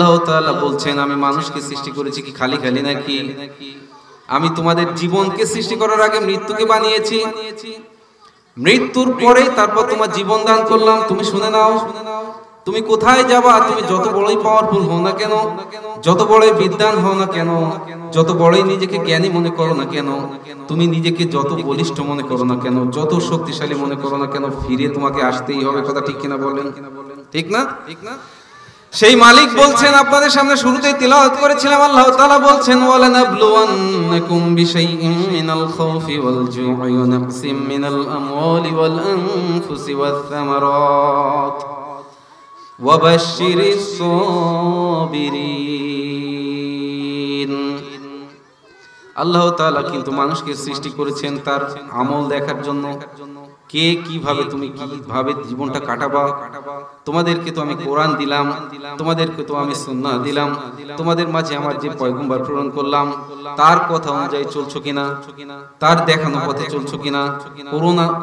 আল্লাহ তাআলা বলছেন, আমি মানুষকে সৃষ্টি করেছি কি খালি খালি নাকি? আমি তোমাদের জীবনকে সৃষ্টি করার আগে মৃত্যুকে বানিয়েছি, মৃত্যুর পরে তারপর তোমার জীবন দান করলাম। তুমি শুনে নাও, তুমি কোথায় যাবা? তুমি যত বড়ই পাওয়ারফুল হও না কেন, যত বড়ই বিদ্বান হও না কেন, যত বড়ই নিজেকে জ্ঞানী মনে করো না কেন, তুমি নিজেকে যত বলিষ্ঠ মনে করো না কেন, যত শক্তিশালী মনে করো না কেন, ফিরে তোমাকে আসতেই হবে। কথা ঠিক কিনা বলেন? ঠিক না? সেই মালিক বলছেন, আপনাদের সামনে শুরুতেই তিলাওয়াত করেছিলাম, আল্লাহ তাআলা বলছেন, ওয়ালানাবলুওয়ান্নাকুম বিশাইইন মিনাল খাউফি ওয়াল জু'i ওয়া নাকসিম মিনাল আমওয়ালি ওয়াল আনফুসি ওয়াস সামারাত ওয়া বাশশিরিস সাবিরিন। আল্লাহ তাআলা কিন্তু মানুষকে সৃষ্টি করেছেন তার আমল দেখার জন্য, কে কিভাবে, তুমি কিভাবে জীবনটা কাটাবা। তোমাদেরকে তো আমি কোরআন দিলাম, তোমাদেরকে তো আমি সুন্নাহ দিলাম, তোমাদের মাঝে আমার যে পয়গম্বর প্রেরণ করলাম তার কথা অনুযায়ী চলছো কিনা, তার দেখানো পথে চলছো কিনা,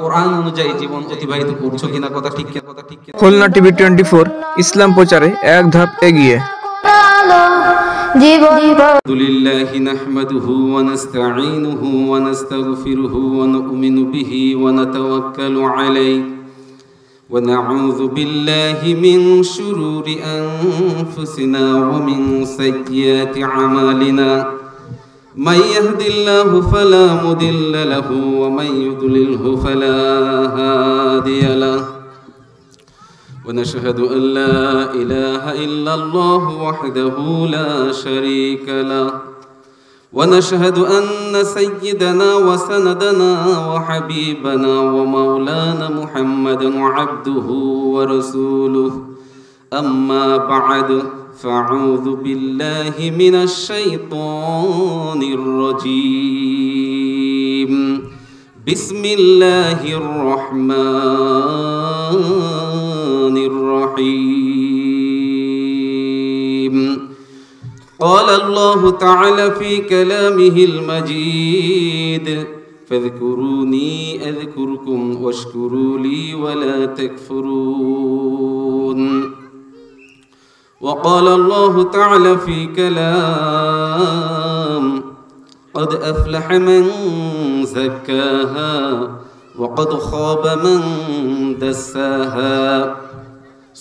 কোরআন অনুযায়ী জীবন অতিবাহিত করছো কিনা। কথা ঠিক কিনা? খুলনা টিভি 24 ইসলাম প্রচারে এক ধাপ এগিয়ে। আলহামদুলিল্লাহি নাহমাদুহু ওয়া নাস্তাঈনুহু ওয়া নাস্তাগফিরুহু ওয়া নু'মিনু বিহি ওয়া নাতাওয়াক্কালু আলাইহি ওয়া নাউযু বিল্লাহি মিন শুরুরি আনফুসিনা ওয়া মিন সাইয়্যাতি আমালিনা। মান ইয়াহদিল্লাহু ফালা মুদিল্লা লাহু ওয়া মান ইউদ্লিলহু ফালা হাদিয়া লাহু। ونشهد أن لا إله إلا الله وحده لا شريك له ونشهد أن سيدنا وسندنا وحبيبنا ومولانا محمدا عبده ورسوله. أما بعد فأعوذ بالله من الشيطان الرجيم. بسم الله الرحمن الرحيم. قال الله تعالى في كلامه المجيد: فاذكروني أذكركم واشكروا لي ولا تكفرون. وقال الله تعالى في كلام: قد أفلح من زكاها وقد خاب من دساها.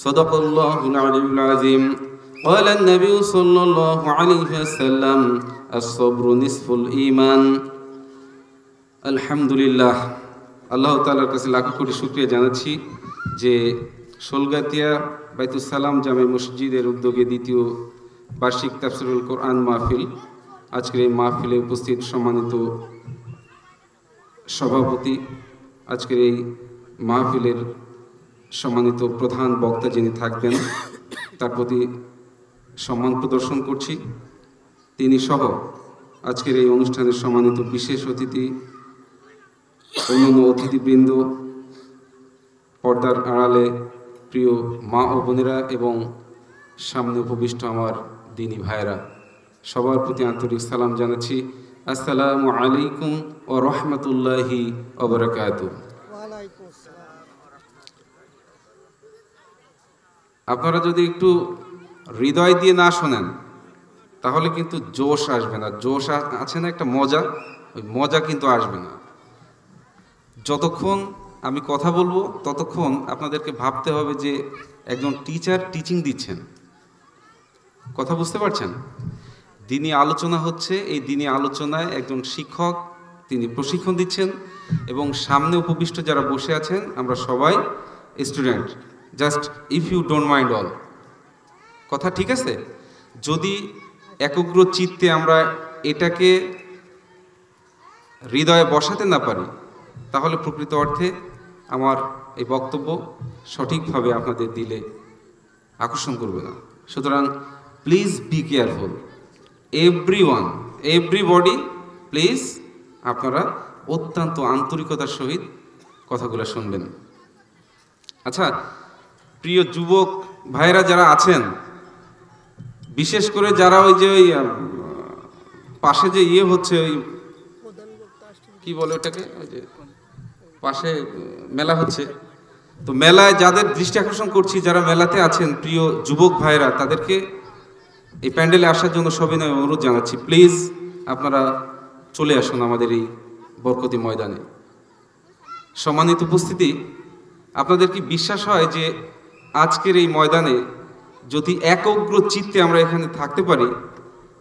صدق الله العلي العظيم. قال النبي صلى الله عليه وسلم: الصبر نصف الإيمان. আলহামদুলিল্লাহ, আল্লাহ তাআলার কাছে লাখ কোটি শুকরিয়া জানাচ্ছি যে শোলগাতিয়া বাইতুস সালাম জামে মসজিদের উদ্যোগে দ্বিতীয় বার্ষিক তাফসীরুল কোরআন মাহফিল, আজকের এই মাহফিলে উপস্থিত সম্মানিত সভাপতি, আজকের এই মাহফিলের সম্মানিত প্রধান বক্তা যিনি থাকবেন তার প্রতি সম্মান প্রদর্শন করছি। তিনি সহ আজকের এই অনুষ্ঠানের সম্মানিত বিশেষ অতিথি, অন্যান্য অতিথিবৃন্দ, পর্দার আড়ালে প্রিয় মা ও বোনেরা এবং সামনে উপবিষ্ট আমার দিনী ভাইয়েরা, সবার প্রতি আন্তরিক সালাম জানাচ্ছি। আসসালামু আলাইকুম ওয়া রাহমাতুল্লাহি ওয়া বারাকাতুহু। আপনারা যদি একটু হৃদয় দিয়ে না শোনেন তাহলে কিন্তু জোশ আসবে না। জোশ আছে না একটা মজা, ওই মজা কিন্তু আসবে না। যতক্ষণ আমি কথা বলবো ততক্ষণ আপনাদেরকে ভাবতে হবে যে একজন টিচার টিচিং দিচ্ছেন। কথা বুঝতে পারছেন? দিনী আলোচনা হচ্ছে, এই দিনী আলোচনায় একজন শিক্ষক তিনি প্রশিক্ষণ দিচ্ছেন এবং সামনে উপবিষ্ট যারা বসে আছেন আমরা সবাই student. Just if you don't mind all, কথা ঠিক আছে? যদি একগ্র চিত্তে আমরা এটাকে হৃদয়ে বসাতে না পারি তাহলে প্রকৃত অর্থে আমার এই বক্তব্য সঠিকভাবে আপনাদের দিলে আকর্ষণ করবে না। সুতরাং please be careful, everybody please, আপনারা অত্যন্ত আন্তরিকতার সহিত কথাগুলো শুনবেন। আচ্ছা, প্রিয় যুবক ভাইরা যারা আছেন, বিশেষ করে যারা ওই যে ওই পাশে যে হচ্ছে ওই কি বলে ওটাকে, ওই যে পাশে মেলা হচ্ছে, তো মেলায় যাদের দৃষ্টি আকর্ষণ করছি, যারা মেলাতে আছেন প্রিয় যুবক ভাইরা, তাদেরকে এই প্যান্ডেলে আসার জন্য সবিনয় অনুরোধ জানাচ্ছি, প্লিজ আপনারা চলে আসুন আমাদের এই বরকতি ময়দানে। সম্মানিত উপস্থিতি, আপনাদের কি বিশ্বাস হয় যে আজকের এই ময়দানে যদি একগ্র চিত্তে আমরা এখানে থাকতে পারি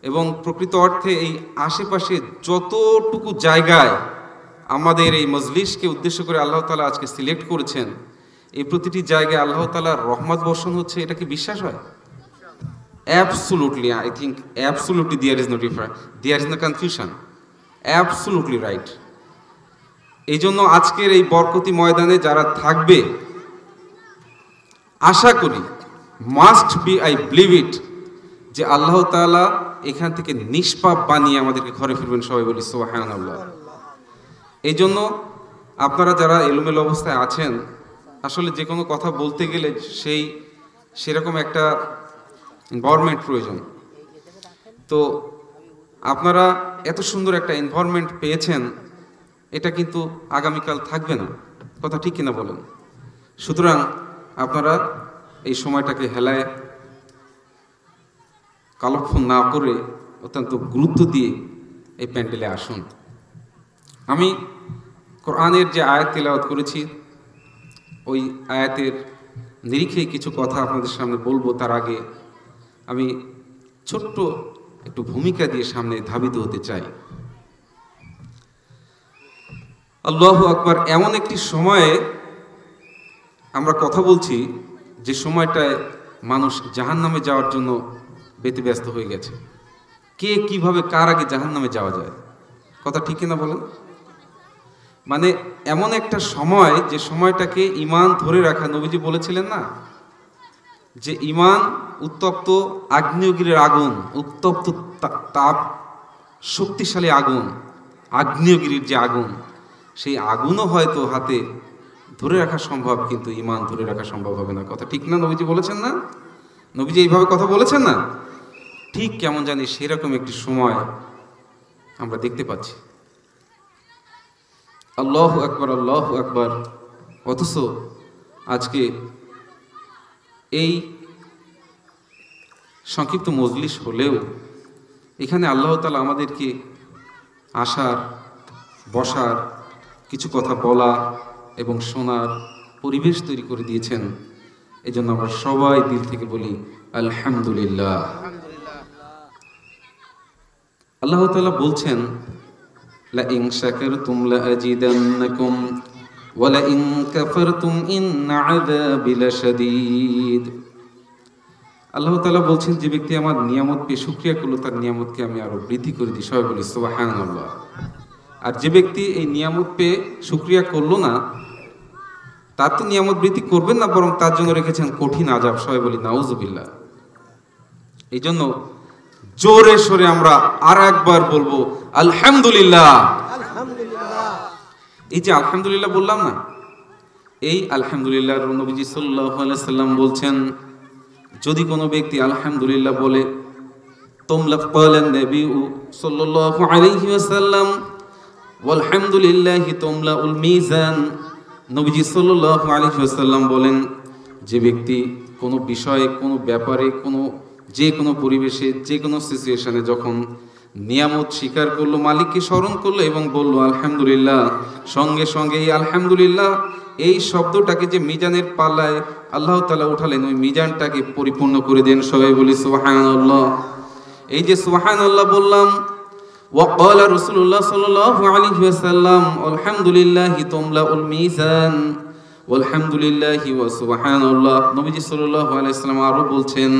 এবং প্রকৃত অর্থে এই আশেপাশে যতটুকু জায়গায় আমাদের এই মজলিসকে উদ্দেশ্য করে আল্লাহ তাআলা আজকে সিলেক্ট করেছেন, এই প্রতিটি জায়গায় আল্লাহ তাআলার রহমত বর্ষণ হচ্ছে, এটা কি বিশ্বাস হয়? Absolutely, I think absolutely there is no confusion. Absolutely right. এই জন্য আজকের এই বরকতি ময়দানে যারা থাকবে, আশা করি, must be, I believe it, যে আল্লাহ তাআলা এখান থেকে নিষ্পাপ বানিয়ে আমাদেরকে ঘরে ফিরবেন। সবাই বলি সুবহানাল্লাহ। এই জন্য আপনারা যারা এলোমেলো অবস্থায় আছেন, আসলে যে কোনো কথা বলতে গেলে সেরকম একটা এনভায়রনমেন্ট প্রয়োজন। তো আপনারা এত সুন্দর একটা এনভায়রনমেন্ট পেয়েছেন, এটা কিন্তু আগামীকাল থাকবে না, কথা ঠিক কিনা বলেন? সুতরাং আপনারা এই সময়টাকে হেলায় কালক্ষণ না করে অত্যন্ত গুরুত্ব দিয়ে এই প্যান্ডেলে আসুন। আমি কোরআনের যে আয়াত তেলাওয়াত করেছি, ওই আয়াতের নিরিখে কিছু কথা আপনাদের সামনে বলবো। তার আগে আমি ছোট্ট একটু ভূমিকা দিয়ে সামনে ধাবিত হতে চাই। আল্লাহু আকবার। এমন একটি সময়ে আমরা কথা বলছি যে সময়টায় মানুষ জাহান্নামে যাওয়ার জন্য ব্যতিব্যস্ত হয়ে গেছে। কে কিভাবে কার আগে জাহান্নামে যাওয়া যায়, কথা ঠিক কিনা বলেন? মানে এমন একটা সময়, যে সময়টাকে ঈমান ধরে রাখা, নবীজি বলেছিলেন না যে ঈমান উত্তপ্ত আগ্নেয়গিরির আগুন, উত্তপ্ত তাপ শক্তিশালী আগুন, আগ্নেয়গিরির যে আগুন, সেই আগুনও হয়তো হাতে ধরে রাখা সম্ভব, কিন্তু ঈমান ধরে রাখা সম্ভব হবে না, কথা ঠিক না? নবীজি বলেছেন না? নবীজি এইভাবে কথা বলেছেন না? ঠিক কেমন জানি সেরকম একটি সময় আমরা দেখতে পাচ্ছি। আল্লাহু আকবার, আল্লাহু আকবার। অথচ আজকে এই সংক্ষিপ্ত মজলিস হলেও এখানে আল্লাহ তাআলা আমাদেরকে আসার, বসার, কিছু কথা বলা এবং শোনার পরিবেশ তৈরি করে দিয়েছেন। এই জন্য আমরা সবাই দিল থেকে বলি আলহামদুলিল্লাহ। আল্লাহ তাআলা বলছেন, লা ইন শাকারতুম লা আজিদান্নাকুম ওয়া লা ইন কাফারতুম ইন্না আযাবি লাশাদীদ। আল্লাহ তাআলা বলছেন, যে ব্যক্তি আমার নিয়ামত পেয়ে শুকরিয়া করলো, তার নিয়ামতকে আমি আরো বৃদ্ধি করে দিই। সবাই বলি সুবহানাল্লাহ। আর যে ব্যক্তি এই নিয়ামত পেয়ে শুকরিয়া করলো না, তার তো নিয়ামত বৃদ্ধি করবেন না, বরং তার জন্য রেখেছেন কঠিন আযাব। সবাই বলি নাউযুবিল্লাহ। এই জন্য জোরে সোরে আমরা আর একবার বলবো আলহামদুলিল্লাহ। এই যে আলহামদুলিল্লাহ বললাম না, এই আলহামদুলিল্লাহ নবীজি সাল্লাল্লাহু আলাইহি সাল্লাম বলছেন, যদি কোনো ব্যক্তি আলহামদুলিল্লাহ বলে, তোমরা বলেন নবী সাল্লাল্লাহু আলাইহি ওয়াসাল্লাম ওয়ালহামদুলিল্লাহি তুমলাউল মিজান। নবীজি সাল্লাল্লাহু আলাইহি ওয়াসাল্লাম বলেন, যে ব্যক্তি কোনো বিষয়ে, কোনো ব্যাপারে, যে কোনো পরিবেশে, যে কোনো সিচুয়েশনে যখন নিয়ামত স্বীকার করলো, মালিককে স্মরণ করলো এবং বললো আলহামদুলিল্লাহ, সঙ্গে সঙ্গে এই আলহামদুলিল্লাহ এই শব্দটাকে যে মিজানের পাল্লায় আল্লাহ তাআলা উঠালেন, ওই মিজানটাকে পরিপূর্ণ করে দেন। সবাই বলি সুবহানাল্লাহ। এই যে সুবহানাল্লাহ বললাম, ওয়াকালা রাসূলুল্লাহ সাল্লাল্লাহু আলাইহি ওয়াসাল্লাম আলহামদুলিল্লাহি তুমলাউল মিজান ওয়ালহামদুলিল্লাহি ওয়া সুবহানাল্লাহ। নবীজি সাল্লাল্লাহু আলাইহি ওয়াসাল্লাম আরো বলছেন,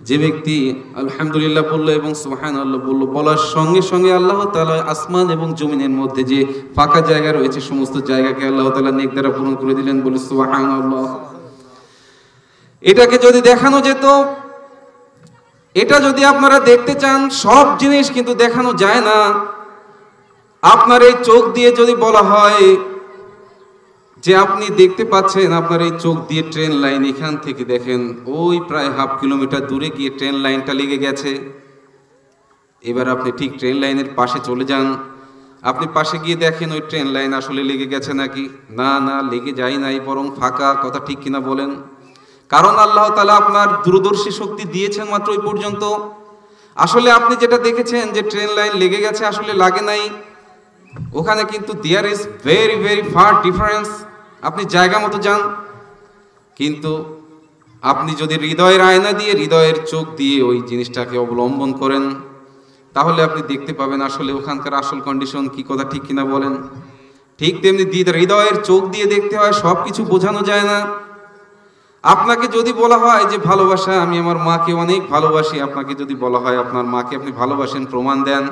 যে ব্যক্তি আলহামদুলিল্লাহ বললো এবং সুবহানাল্লাহ বললো, বলার সঙ্গে সঙ্গে আল্লাহ তাআলা আসমান এবং জমিনের মধ্যে যে ফাঁকা জায়গা রয়েছে, সমস্ত জায়গাকে আল্লাহ তাআলা নেক দ্বারা পূরণ করে দিলেন। বলে সুবহানাল্লাহ। এটাকে যদি দেখানো যেত, এটা যদি আপনারা দেখতে চান, সব জিনিস কিন্তু দেখানো যায় না। আপনার এই চোখ দিয়ে যদি বলা হয় যে আপনি দেখতে পাচ্ছেন, আপনার এই চোখ দিয়ে ট্রেন লাইন, এখান থেকে দেখেন ওই প্রায় হাফ কিলোমিটার দূরে গিয়ে ট্রেন লাইনটা লেগে গেছে। এবার আপনি ঠিক ট্রেন লাইনের পাশে চলে যান, আপনি পাশে গিয়ে দেখেন ওই ট্রেন লাইন আসলে লেগে গেছে নাকি? না, লেগে যায় নাই, বরং ফাঁকা, কথা ঠিক কিনা বলেন? কারণ আল্লাহ তাআলা আপনার দূরদর্শী শক্তি দিয়েছেন মাত্র ওই পর্যন্ত। আসলে আপনি যেটা দেখেছেন যে ট্রেন লাইন লেগে গেছে, আসলে লাগে নাই। ওখানে কিন্তু there is very very far difference. আপনি জায়গা মতো যান, কিন্তু আপনি যদি হৃদয়ের আয়না দিয়ে, হৃদয়ের চোখ দিয়ে ওই জিনিসটাকে অবলম্বন করেন, তাহলে আপনি দেখতে পাবেন আসলে ওখানকার আসল কন্ডিশন কি, কথা ঠিক কিনা বলেন? ঠিক তেমনি হৃদয়ের চোখ দিয়ে দেখতে হয়, সব কিছু বোঝানো যায় না। আপনাকে যদি বলা হয় যে ভালোবাসা, আমি আমার মাকে অনেক ভালোবাসি, আপনাকে যদি বলা হয় আপনার মাকে আপনি ভালোবাসেন, প্রমাণ দেন,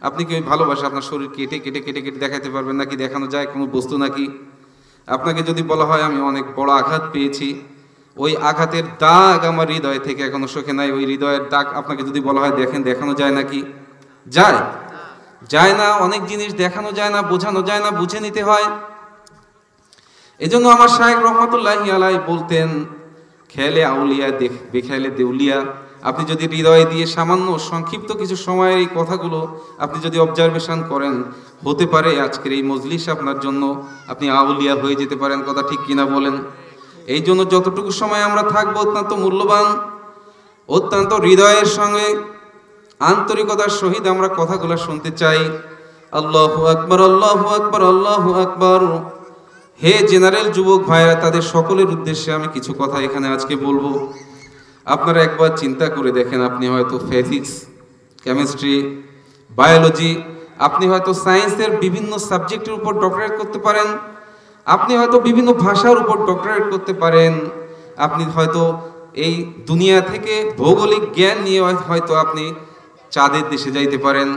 আপনি কি ওই ভালোবাসা আপনার শরীর কেটে কেটে কেটে কেটে দেখাতে পারবেন নাকি? দেখানো যায় কোনো বস্তু নাকি? আপনাকে যদি বলা হয় আমি অনেক বড় আঘাত পেয়েছি, ওই আঘাতের দাগ আমার হৃদয় থেকে এখনো শোকে নাই, ওই হৃদয়ের দাগ আপনাকে যদি বলা হয় দেখেন, দেখানো যায় নাকি? যায়? যায় না। অনেক জিনিস দেখানো যায় না, বোঝানো যায় না, বুঝে নিতে হয়। এজন্য আমার শায়েখ রহমাতুল্লাহি আলাইহি বলতেন, খেলে আউলিয়া বেখেলে দেউলিয়া। আপনি যদি হৃদয় দিয়ে সামান্য সংক্ষিপ্ত কিছু সময়ের এই কথাগুলো আপনি যদি অবজারভেশন করেন, হতে পারে আজকের এই মজলিস আপনার জন্য আপনি আউলিয়া হয়ে যেতে পারেন, কথা ঠিক কিনা বলেন? এই জন্য যতটুকু সময় আমরা থাকবো অত্যন্ত মূল্যবান, অত্যন্ত হৃদয়ের সঙ্গে আন্তরিকতার সহিত আমরা কথাগুলো শুনতে চাই। আল্লাহু আকবার, আল্লাহু আকবার, আল্লাহু আকবার। হে জেনারেল যুবক ভাইরা, তাদের সকলের উদ্দেশ্যে আমি কিছু কথা এখানে আজকে বলবো। আপনারা একবার চিন্তা করে দেখেন, আপনি হয়তো ফিজিক্স, কেমিস্ট্রি, বায়োলজি, আপনি হয়তো সায়েন্সের বিভিন্ন সাবজেক্টের উপর ডক্টরেট করতে পারেন, আপনি হয়তো বিভিন্ন ভাষার উপর ডক্টরেট করতে পারেন, আপনি হয়তো এই দুনিয়া থেকে ভৌগোলিক জ্ঞান নিয়ে হয়তো আপনি চাঁদের দেশে যাইতে পারেন,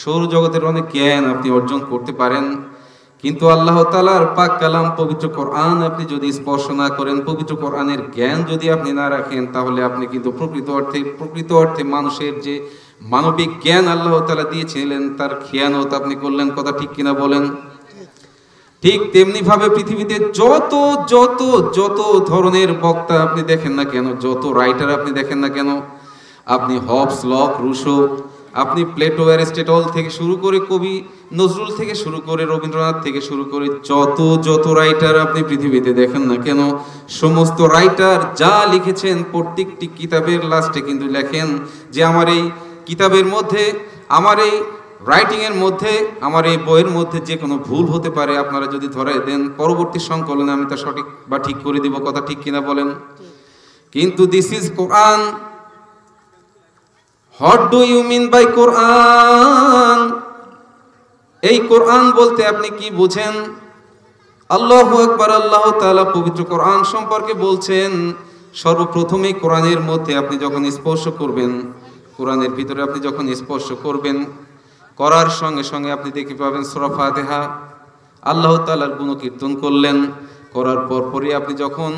সৌরজগতের অনেক জ্ঞান আপনি অর্জন করতে পারেন। কিন্তু আল্লাহ তাআলার পাক কালাম পবিত্র কোরআন আপনি যদি স্পর্শ না করেন, পবিত্র কোরআনের জ্ঞান যদি আপনি না রাখেন, তাহলে আপনি কিন্তু প্রকৃত অর্থে মানুষের যে মানবিক জ্ঞান আল্লাহ তাআলা দিয়েছিলেন তার খেয়ানত আপনি করলেন, কথা ঠিক কিনা বলেন? ঠিক তেমনি ভাবে পৃথিবীতে যত যত যত ধরনের বক্তা আপনি দেখেন না কেন, যত রাইটার আপনি দেখেন না কেন, আপনি হবস, লক, রুশো, আপনি প্লেটো, অ্যারিস্টটল থেকে শুরু করে কবি নজরুল থেকে শুরু করে রবীন্দ্রনাথ থেকে শুরু করে যত রাইটার আপনি পৃথিবীতে দেখেন না কেন, সমস্ত রাইটার যা লিখেছেন প্রত্যেকটি কিতাবের লাস্টে কিন্তু লেখেন যে আমার এই কিতাবের মধ্যে, আমার এই রাইটিং এর মধ্যে, আমার এই বইয়ের মধ্যে যে কোনো ভুল হতে পারে, আপনারা যদি ধরে দেন পরবর্তী সংকলনে আমি তা সঠিক বা ঠিক করে দিব, কথা ঠিক কিনা বলেন? কিন্তু this is Quran. What do you mean by Quran? এই কোরআন বলতে আপনি কি বুঝেন? আল্লাহু আকবার, আল্লাহ তাআলা পবিত্র কোরআন সম্পর্কে বলছেন, সর্বপ্রথমে কোরআনের মধ্যে আপনি যখন স্পর্শ করবেন, কোরআনের ভিতরে আপনি যখন স্পর্শ করবেন, করার সঙ্গে সঙ্গে আপনি দেখতে পাবেন সূরা ফাতিহা, আল্লাহ তাআলার গুণকীর্তন করলেন। করার পরই আপনি যখন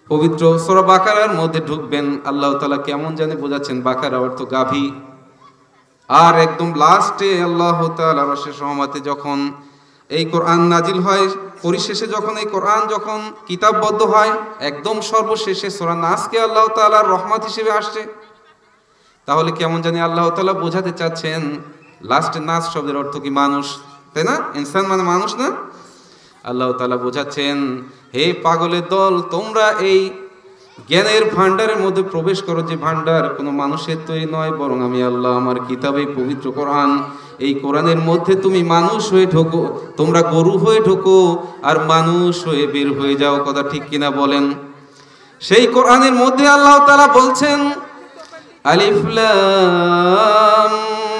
পবিত্র সূরা বাকারার মধ্যে ঢুকবেন, আল্লাহ তাআলা কেমন জানি বোঝাচ্ছেন, বাকারা অর্থ গাভী। আর একদম লাস্টে আল্লাহ তাআলার অশেষ রহমতে যখন এই কোরআন নাজিল হয়, পরিশেষে যখন এই কোরআন যখন কিতাববদ্ধ হয়, একদম সর্বশেষে সূরা নাসকে আল্লাহ তাআলার রহমত হিসেবে আসছে। তাহলে কেমন জানি আল্লাহ তাআলা বোঝাতে চাচ্ছেন, লাস্টে নাস শব্দের অর্থ কি? মানুষ, তাই না? ইনসান মানে মানুষ না? আল্লাহ তাআলা বোঝাচ্ছেন, হে পাগলের দল, তোমরা এই জ্ঞানের ভান্ডারের মধ্যে প্রবেশ করো, যে ভান্ডার কোনো মানুষের তৈরি নয়, বরং আমি আল্লাহ আমার কিতাবে পবিত্র কোরআন, এই কোরআনের মধ্যে তুমি মানুষ হয়ে ঢোকো, তোমরা গরু হয়ে ঢোকো আর মানুষ হয়ে বের হয়ে যাও, কথা ঠিক কিনা বলেন? সেই কোরআনের মধ্যে আল্লাহ তাআলা বলছেন, আলিফ লাম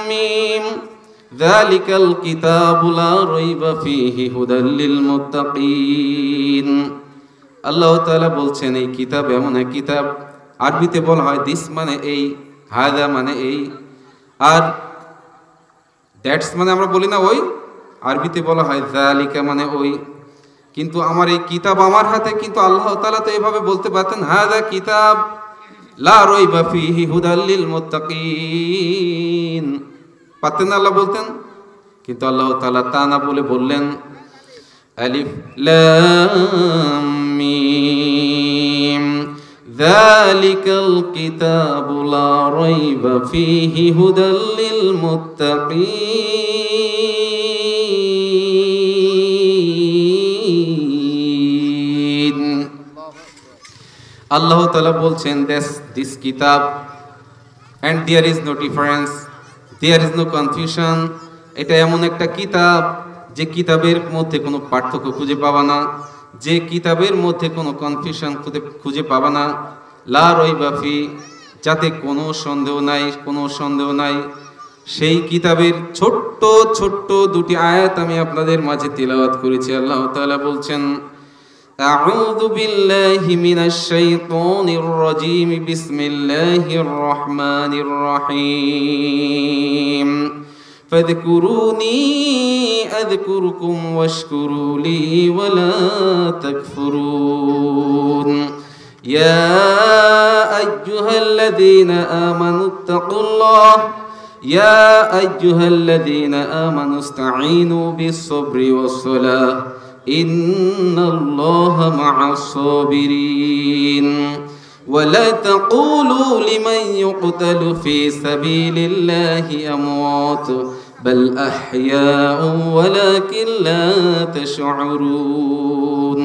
মিম যালিকাল কিতাবু লা রাইবা ফীহি হুদাল লিল মুত্তাকিন। আল্লাহ তাআলা বলছেন এই কিতাব এমন এক কিতাব, আরবিতে বলা হয় দিস মানে এই, হাদা মানে এই, আর দ্যাটস মানে আমরা বলি না ওই, আরবিতে বলা হয় যালিকা মানে ওই। কিন্তু আমার এই কিতাব আমার হাতে, কিন্তু আল্লাহ তাআলা তো এভাবে বলতে পারতেন, হাদা কিতাব লা রাইবা ফীহি হুদাল লিল মুত্তাকিন, পারতেন না আল্লাহ বলতেন? কিন্তু আল্লাহ তাআলা তা না বলে বললেন, আলিফ লাম মিম যালিকাল কিতাবু লা রাইবা ফীহি হুদাল লিল মুত্তাকিন। আল্লাহ তাআলা বলছেন, দিস কিতাব and there is no difference, there is no confusion. এটা এমন একটা কিতাব যে কিতাবের মধ্যে কোনো পার্থক্য খুঁজে পাবা না, যে কিতাবের মধ্যে কোনো কনফিউশন খুঁজে পাবা না। লা রাইবা ফি, যাতে কোনো সন্দেহ নাই, কোনো সন্দেহ নাই। সেই কিতাবের ছোট্ট ছোট্ট দুটি আয়াত আমি আপনাদের মাঝে তিলাওয়াত করেছি। আল্লাহ তাআলা বলছেন, আউযু বিল্লাহি মিনাশ শাইতানির রাজীম, বিসমিল্লাহির রহমানির রহিম। ফাযকুরুনি আযকুরুকুম ওয়াশকুরু লি ওয়ালা তাকফুরুন। ইয়া আইয়ুহাল্লাযীনা আমানুত্তাকুল্লাহ ইয়া আইয়ুহাল্লাযীনা আমানুস্তাঈনু বিস-সাবরি ওয়াস-সালাহ ইন্নাল্লাহা মা'আস-সাবিরিন। ولا تقولوا لمن يقتل في سبيل الله أموات بل أحياء ولكن لا تشعرون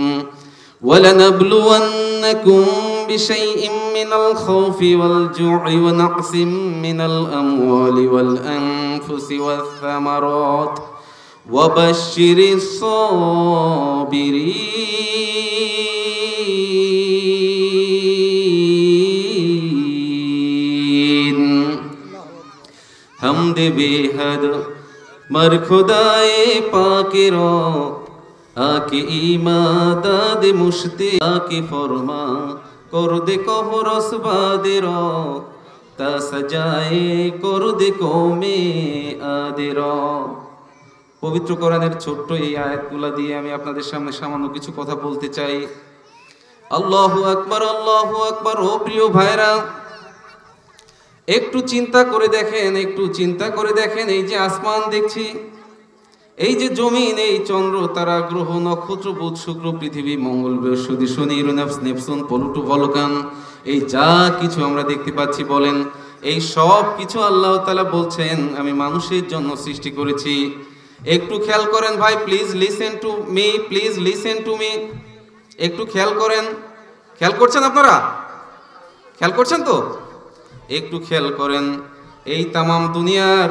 ولنبلونكم بشيء من الخوف والجوع ونقص من الأموال والأنفس والثمرات وبشر الصابرين। حمد बेहद मर खुदाए पाकिरो आके इमादद मुश्ते आके फरमा कर दे कोहरस बादेरो ता सजाए कर दे कौमे आदेरो। পবিত্র কোরআনের ছোট্ট এই আয়াতগুলো দিয়ে আমি আপনাদের সামনে সামান্য কিছু কথা বলতে চাই। আল্লাহু আকবার, আল্লাহু আকবার। ও প্রিয় ভাইরা, একটু চিন্তা করে দেখেন, একটু চিন্তা করে দেখেন, এই যে আসমান দেখছি, এই যে জমিন, এই চন্দ্র, তারা, গ্রহ, নক্ষত্র, বুধ, শুক্র, পৃথিবী, মঙ্গল, বৃহস্পতি, শনি, ইউরেনাস, নেপচুন, প্লুটো, ভলকান, এই যা কিছু আমরা দেখতে পাচ্ছি, বলেন এই সব কিছু আল্লাহ তাআলা বলছেন আমি মানুষের জন্য সৃষ্টি করেছি। একটু খেয়াল করেন ভাই, please listen to me, please listen to me. একটু খেয়াল করেন, খেয়াল করছেন আপনারা? খেয়াল করছেন তো? একটু খেয়াল করেন, এই তামাম দুনিয়ার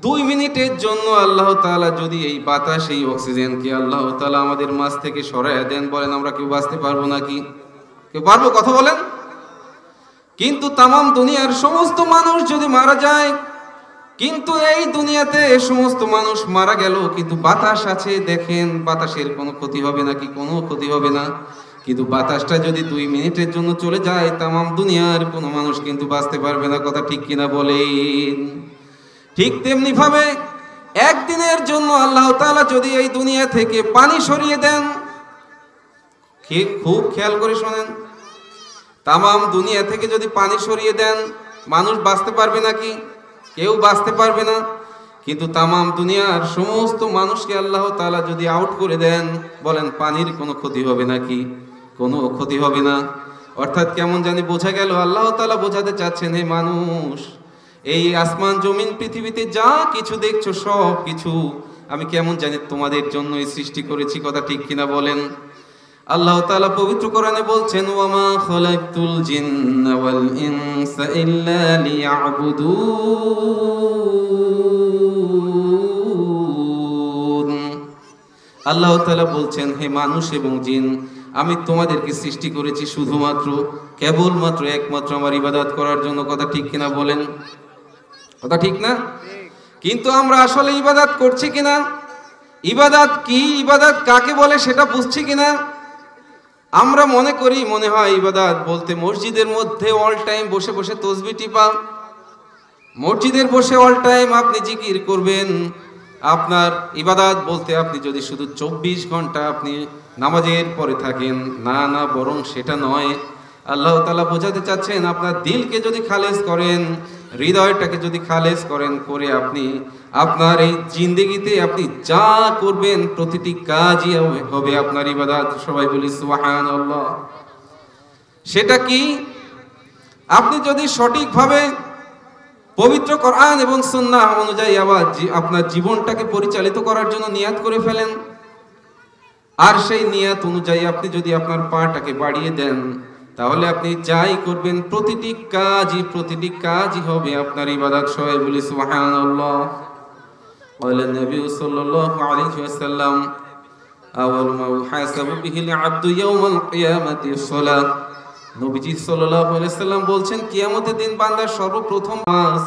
2 মিনিটের জন্য আল্লাহ তাআলা যদি এই বাতাস, এই অক্সিজেনকে আল্লাহ তাআলা আমাদের মাঝ থেকে সরায় দেন, বলেন আমরা কেউ বাঁচতে পারবো নাকি? কেউ পারবো? কথা বলেন। কিন্তু তামাম দুনিয়ার সমস্ত মানুষ যদি মারা যায়, কিন্তু এই দুনিয়াতে সমস্ত মানুষ মারা গেল, কিন্তু বাতাস আছে, দেখেন বাতাসের কোনো ক্ষতি হবে নাকি? কোনো ক্ষতি হবে না। কিন্তু বাতাসটা যদি 2 মিনিটের জন্য চলে যায়, তামাম দুনিয়ার কোনো মানুষ কিন্তু বাঁচতে পারবে না। কথা ঠিক কিনা বলেন? ঠিক তেমনি ভাবে একদিনের জন্য আল্লাহ তাআলা যদি এই দুনিয়া থেকে পানি সরিয়ে দেন, খুব খেয়াল করে শোনেন, তামাম দুনিয়া থেকে যদি পানি সরিয়ে দেন, মানুষ বাঁচতে পারবে নাকি? কেউ বাঁচতে পারবে না। কিন্তু তামাম দুনিয়ার সমস্ত মানুষকে আল্লাহ তাআলা যদি আউট করে দেন, বলেন পানির কোনো ক্ষতি হবে নাকি? কোনো ক্ষতি হবে না। অর্থাৎ কেমন জানি বোঝা গেল, আল্লাহ তাআলা বোঝাতে চাচ্ছেন, হে মানুষ, এই আসমান জমিন পৃথিবীতে যা কিছু দেখছো সব কিছু আমি কেমন জানি তোমাদের জন্যই সৃষ্টি করেছি। কথা ঠিক কিনা বলেন? আল্লাহ তাআলা পবিত্র কোরআনে বলছেন, ওয়ামা খালাকতুল জিন্না ওয়াল ইনসা ইল্লা লিয়াবুদুন। আল্লাহ তাআলা বলছেন, হে মানুষ এবং জিন, আমি তোমাদেরকে সৃষ্টি করেছি শুধুমাত্র, কেবলমাত্র, একমাত্র আমার ইবাদত করার জন্য। কথা ঠিক কিনা বলেন? কথা ঠিক না? কিন্তু আমরা আসলে ইবাদত করছি কিনা? ইবাদত কি, ইবাদত কাকে বলে সেটা বুঝছি কিনা? আমরা মনে করি, মনে হয় ইবাদত বলতে মসজিদের মধ্যে অল টাইম বসে বসে তাসবিহ টিপা, মসজিদের বসে অল টাইম আপনি জিকির করবেন। আপনার ইবাদত বলতে আপনি যদি শুধু 24 ঘন্টা আপনি নামাজের পরে থাকেন, না না, বরং সেটা নয়। আল্লাহ তাআলা বোঝাতে চাচ্ছেন, আপনার দিলকে যদি খালেস করেন, হৃদয়টাকে যদি খালেস করেন, করে আপনি আপনার এই জিন্দেগিতে আপনি যা করবেন প্রতিটি কাজই হবে আপনার ইবাদত। সবাই বলি সুবহানাল্লাহ। সেটা কি? আপনি যদি সঠিকভাবে পবিত্র কোরআন এবং সুন্নাহ অনুযায়ী আবার আপনার জীবনটাকে পরিচালিত করার জন্য নিয়াত করে ফেলেন, আর সেই নিয়াত অনুযায়ী আপনি যদি আপনার পাটাকে বাড়িয়ে দেন, তাহলে আপনি যাই করবেন প্রতিটি কাজই হবে আপনার ইবাদত। সবাই বলি সুবহানাল্লাহ। قال النبي صلى الله عليه وسلم أول ما يحاسب به العبد يوم القيامة الصلاة। নবীজি সাল্লাল্লাহু আলাইহি ওয়াসাল্লাম বলছেন কিয়ামতের দিন বান্দার সর্বপ্রথম নামাজ।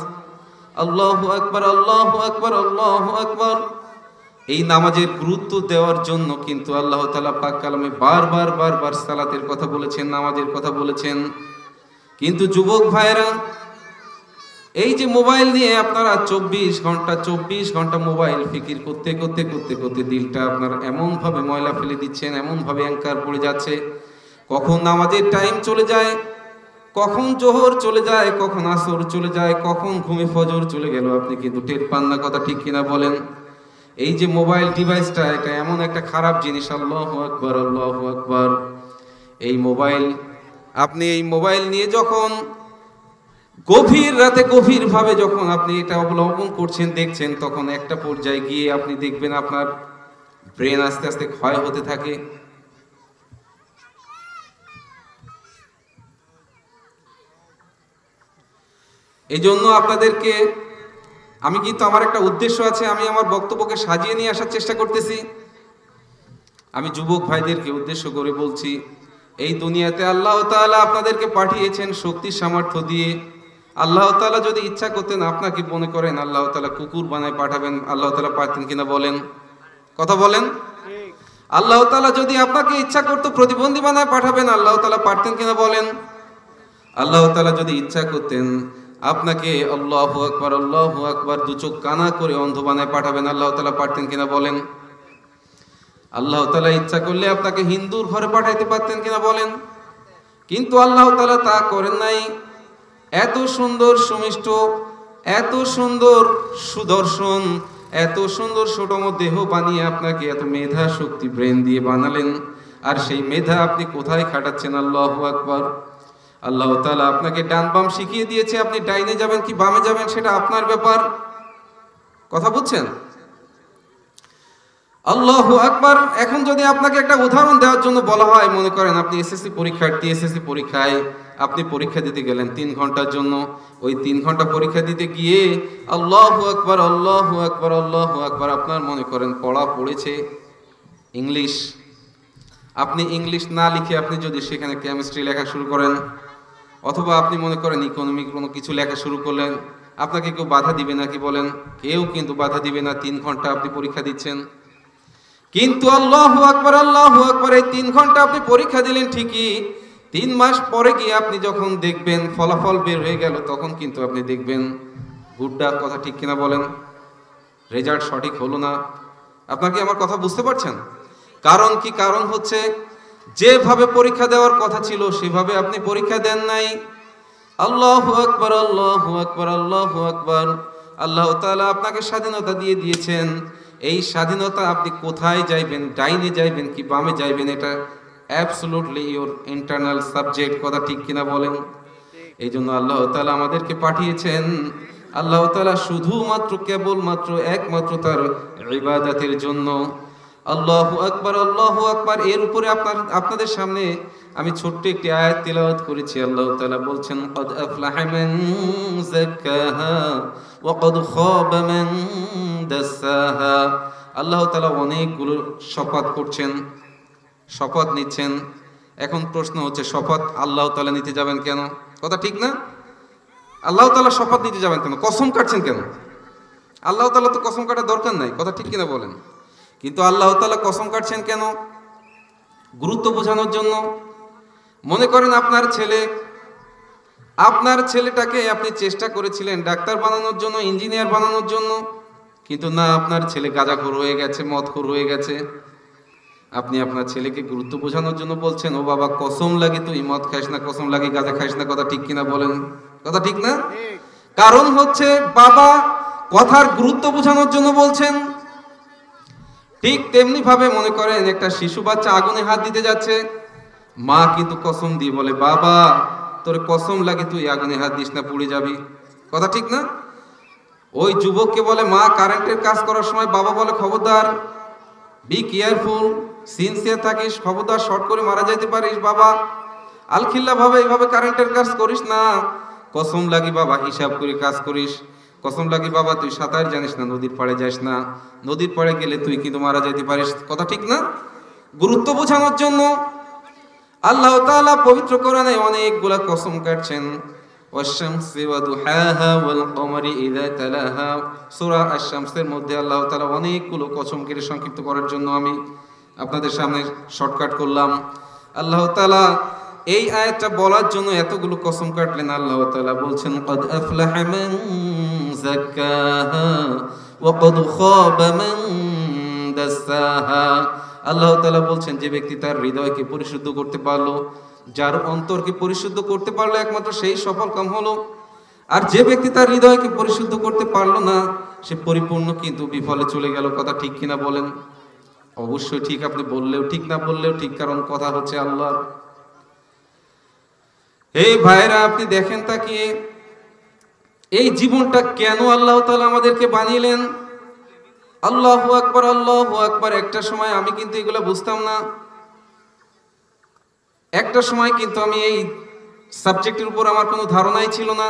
আল্লাহু আকবার, আল্লাহু আকবার, আল্লাহু আকবার। এই নামাজের গুরুত্ব দেওয়ার জন্য কিন্তু আল্লাহ তাআলা পাক কালামে বারবার সালাতের কথা বলেছেন, নামাজের কথা বলেছেন। কিন্তু যুবক ভাইরা, এই যে মোবাইল নিয়ে আপনারা 24 ঘন্টা মোবাইল ফিকির করতে দিলটা আপনার এমন ভাবে ময়লা ফেলে দিচ্ছেন, এমন ভাবে অ্যাঙ্কার পড়ে যাচ্ছে, কখন নামাজের টাইম চলে যায়, কখন জোহর চলে যায়, কখন আসর চলে যায়, কখন ঘুমে ফজর চলে গেল, আপনি কিন্তু টের পান না। কথা ঠিক কিনা বলেন? এই যে মোবাইল ডিভাইসটা, এটা এমন একটা খারাপ জিনিস। আল্লাহু আকবার, আল্লাহু আকবার। আপনি এই মোবাইল নিয়ে যখন গভীর রাতে গভীরভাবে যখন আপনি এটা অবলম্বন করছেন, দেখছেন, তখন একটা পর্যায়ে গিয়ে আপনি দেখবেন আপনার ব্রেন আস্তে আস্তে ক্ষয় হতে থাকে। এই জন্য আপনাদেরকে আমি কিন্তু আমার একটা উদ্দেশ্য আছে, আমি আমার বক্তব্যকে সাজিয়ে নিয়ে আসার চেষ্টা করতেছি। আমি যুবক ভাইদেরকে উদ্দেশ্য করে বলছি, এই দুনিয়াতে আল্লাহ তাআলা আপনাদেরকে পাঠিয়েছেন শক্তি সামর্থ্য দিয়ে। আল্লাহ তাআলা যদি ইচ্ছা করতেন, আপনাকে মনে করেন আল্লাহ তাআলা কুকুর বানায় পাঠাবেন, আল্লাহ তাআলা পারতেন কিনা বলেন? কথা বলেন। আল্লাহ তাআলা যদি আপনাকে ইচ্ছা করতো প্রতিবন্ধী বানায় পাঠাবেন, আল্লাহ তাআলা পারতেন কিনা বলেন? আল্লাহ তাআলা যদি ইচ্ছা করতেন আপনাকে আল্লাহু আকবার, আল্লাহু আকবার দু চোখ কানা করে অন্ধ বানায় পাঠাবেন, আল্লাহ তাআলা পারতেন কিনা বলেন? আল্লাহ তাআলা ইচ্ছা করলে আপনাকে হিন্দুর ঘরে পাঠাইতে পারতেন কিনা বলেন? কিন্তু আল্লাহ তাআলা তা করেন নাই। এত সুন্দর সুমিষ্ট, এত সুন্দর সুদর্শন, এত সুন্দর সুষম দেহ বানিয়ে আপনাকে এত মেধা শক্তি ব্রেন দিয়ে বানালেন, আর সেই মেধা আপনি কোথায় খাটাচ্ছেন? আল্লাহু আকবার। আল্লাহ তাআলা আপনাকে ডান বাম শিখিয়ে দিয়েছে, আপনি ডাইনে যাবেন কি বামে যাবেন সেটা আপনার ব্যাপার। কথা বুঝছেন? আল্লাহু আকবার। এখন যদি আপনাকে একটা উদাহরণ দেওয়ার জন্য বলা হয়, মনে করেন আপনি এসএসসি পরীক্ষার্থী, এসএসসি পরীক্ষায় আপনি পরীক্ষা দিতে গেলেন 3 ঘন্টার জন্য। ওই 3 ঘন্টা পরীক্ষা দিতে গিয়ে আল্লাহু আকবার, আল্লাহু আকবার, আল্লাহু আকবার, আপনার মনে করেন পড়া পড়েছে ইংলিশ। আপনি ইংলিশ না লিখে আপনি যদি সেখানে কেমিস্ট্রি লেখা শুরু করেন, অথবা আপনি মনে করেন ইকোনমিক কোনো কিছু লেখা শুরু করলেন, আপনাকে কেউ বাধা দিবে নাকি বলেন? কেউ কিন্তু বাধা দিবে না। 3 ঘন্টা আপনি পরীক্ষা দিচ্ছেন। কিন্তু আল্লাহু আকবার, আল্লাহু আকবার, এই 3 ঘন্টা আপনি পরীক্ষা দিলেন ঠিকই, 3 মাস পরে গিয়ে আপনি যখন দেখবেন ফলাফল বের হয়ে গেল, তখন কিন্তু আপনি দেখবেন গুড্ডা। কথা ঠিক কিনা বলেন? রেজাল্ট সঠিক হলো না। আপনাকে আমার কথা বুঝতে পারছেন? কারণ কি? কারণ হচ্ছে যেভাবে পরীক্ষা দেওয়ার কথা ছিল সেভাবে আপনি পরীক্ষা দেন নাই। আল্লাহু আকবার, আল্লাহু আকবার, আল্লাহু আকবার। আল্লাহ তাআলা আপনাকে স্বাধীনতা দিয়ে দিয়েছেন। এই স্বাধীনতা আপনি কোথায় যাইবেন, ডাইনে যাইবেন কি বামে যাইবেন, এটা অ্যাবসলিউটলি ইওর ইন্টারনাল সাবজেক্ট। কথা ঠিক কিনা বলেন? এই জন্য আল্লাহ তাআলা আমাদেরকে পাঠিয়েছেন। আল্লাহ তাআলা শুধুমাত্র কেবলমাত্র একমাত্র তার ইবাদতের জন্য। আল্লাহু আকবার, আল্লাহু আকবার। এর উপরে আপনাদের সামনে আমি ছোট্ট একটি আয়াত তিলাওয়াত করেছি। আল্লাহ তাআলা বলছেন, ক্বাদ আফলাহা মান যাক্কাহা ওয়া ক্বাদ খাবা মান দাসসাহা। আল্লাহ তাআলা অনেকগুলো শপথ করছেন, শপথ নিচ্ছেন। এখন প্রশ্ন হচ্ছে, শপথ আল্লাহ তাআলা নিতে যাবেন কেন? কথা ঠিক না? আল্লাহ তাআলা শপথ নিতে যাবেন কেন? কসম কাটছেন কেন? আল্লাহ তাআলা তো কসম কাটার দরকার নাই। কথা ঠিক কিনা বলেন? কিন্তু আল্লাহ তাআলা কসম কাটছেন কেন? গুরুত্ব বোঝানোর জন্য। মনে করেন আপনার ছেলেটাকে আপনি চেষ্টা করেছিলেন ডাক্তার বানানোর জন্য, ইঞ্জিনিয়ার বানানোর জন্য, কিন্তু না, আপনার ছেলে গাঁজাখোর হয়ে গেছে, মদখোর হয়ে গেছে। আপনি আপনার ছেলেকে গুরুত্ব বোঝানোর জন্য বলছেন, ও বাবা কসম লাগে তুই মদ খাইস না, কসম লাগে গাঁজা খাইস না। কথা ঠিক কিনা বলেন? কথা ঠিক না? কারণ হচ্ছে বাবা কথার গুরুত্ব বোঝানোর জন্য বলছেন। ঠিক তেমনি ভাবে মনে করেন একটা শিশু বাচ্চা আগুনে হাত দিতে যাচ্ছে, মা কিন্তু কসম দিয়ে বলে, বাবা তোর কসম লাগে তুই আগুনে হাত দিস না, পুড়ে যাবি। কথা ঠিক না? ওই যুবককে বলে মা কারেন্টের কাজ করার সময় বাবা বলে, খবরদার, বি কেয়ারফুল, সিনসিয়ার থাকিস, খবরদার শর্ট করে মারা যাইতে পারিস বাবা। আলখিল্লা ভাবে এইভাবে কারেন্টের কাজ করিস না। কসম লাগি বাবা হিসাব করে কাজ করিস। কসম লাগি বাবা তুই সাঁতার জানিস না, নদীর পাড়ে যাস না। নদীর পাড়ে গেলে তুই কিন্তু মারা যেতে পারিস। কথা ঠিক না? গুরুত্ব বোঝানোর জন্য আল্লাহ তাআলা পবিত্র কোরআনে অনেকগুলা কসম কাটছেন। ওয়াশ-শামসি ওয়া দুহাহা ওয়াল কমারি ইযা তালাহা, সূরা আশ-শামসের মধ্যে আল্লাহ তাআলা অনেকগুলো কসম কেটে সংক্ষিপ্ত করার জন্য আমি আপনাদের সামনে শর্টকাট করলাম। আল্লাহ তাআলা এই আয়াতটা বলার জন্য এতগুলো কসম কাটলেন। আল্লাহ তাআলা বলছেন ক্বাদ আফলাহা মান যাক্কাহা ওয়া ক্বাদ খাবা মান দাসাহা। আল্লাহ তাআলা বলছেন যে ব্যক্তি তার হৃদয়কে পরিশুদ্ধ করতে পারলো, যার অন্তরকে পরিশুদ্ধ করতে পারলো, একমাত্র সেই সফল কাম হলো। আর যে ব্যক্তি তার হৃদয়কে পরিশুদ্ধ করতে পারলো না, সে পরিপূর্ণ কিন্তু বিফলে চলে গেল। কথা ঠিক কিনা বলেন? অবশ্যই ঠিক, আপনি বললেও ঠিক, না বললেও ঠিক, কারণ কথা হচ্ছে আল্লাহর। এই ভাইরা আপনি দেখেন তাকিয়ে এই জীবনটা কেন আল্লাহ তাআলা আমাদেরকে বানিয়েলেন। আল্লাহু আকবার, আল্লাহু আকবার। একটা সময় আমি কিন্তু এগুলো বুঝতাম না। একটা সময় কিন্তু আমি এই সাবজেক্টের উপর আমার কোনো ধারণাই ছিল না।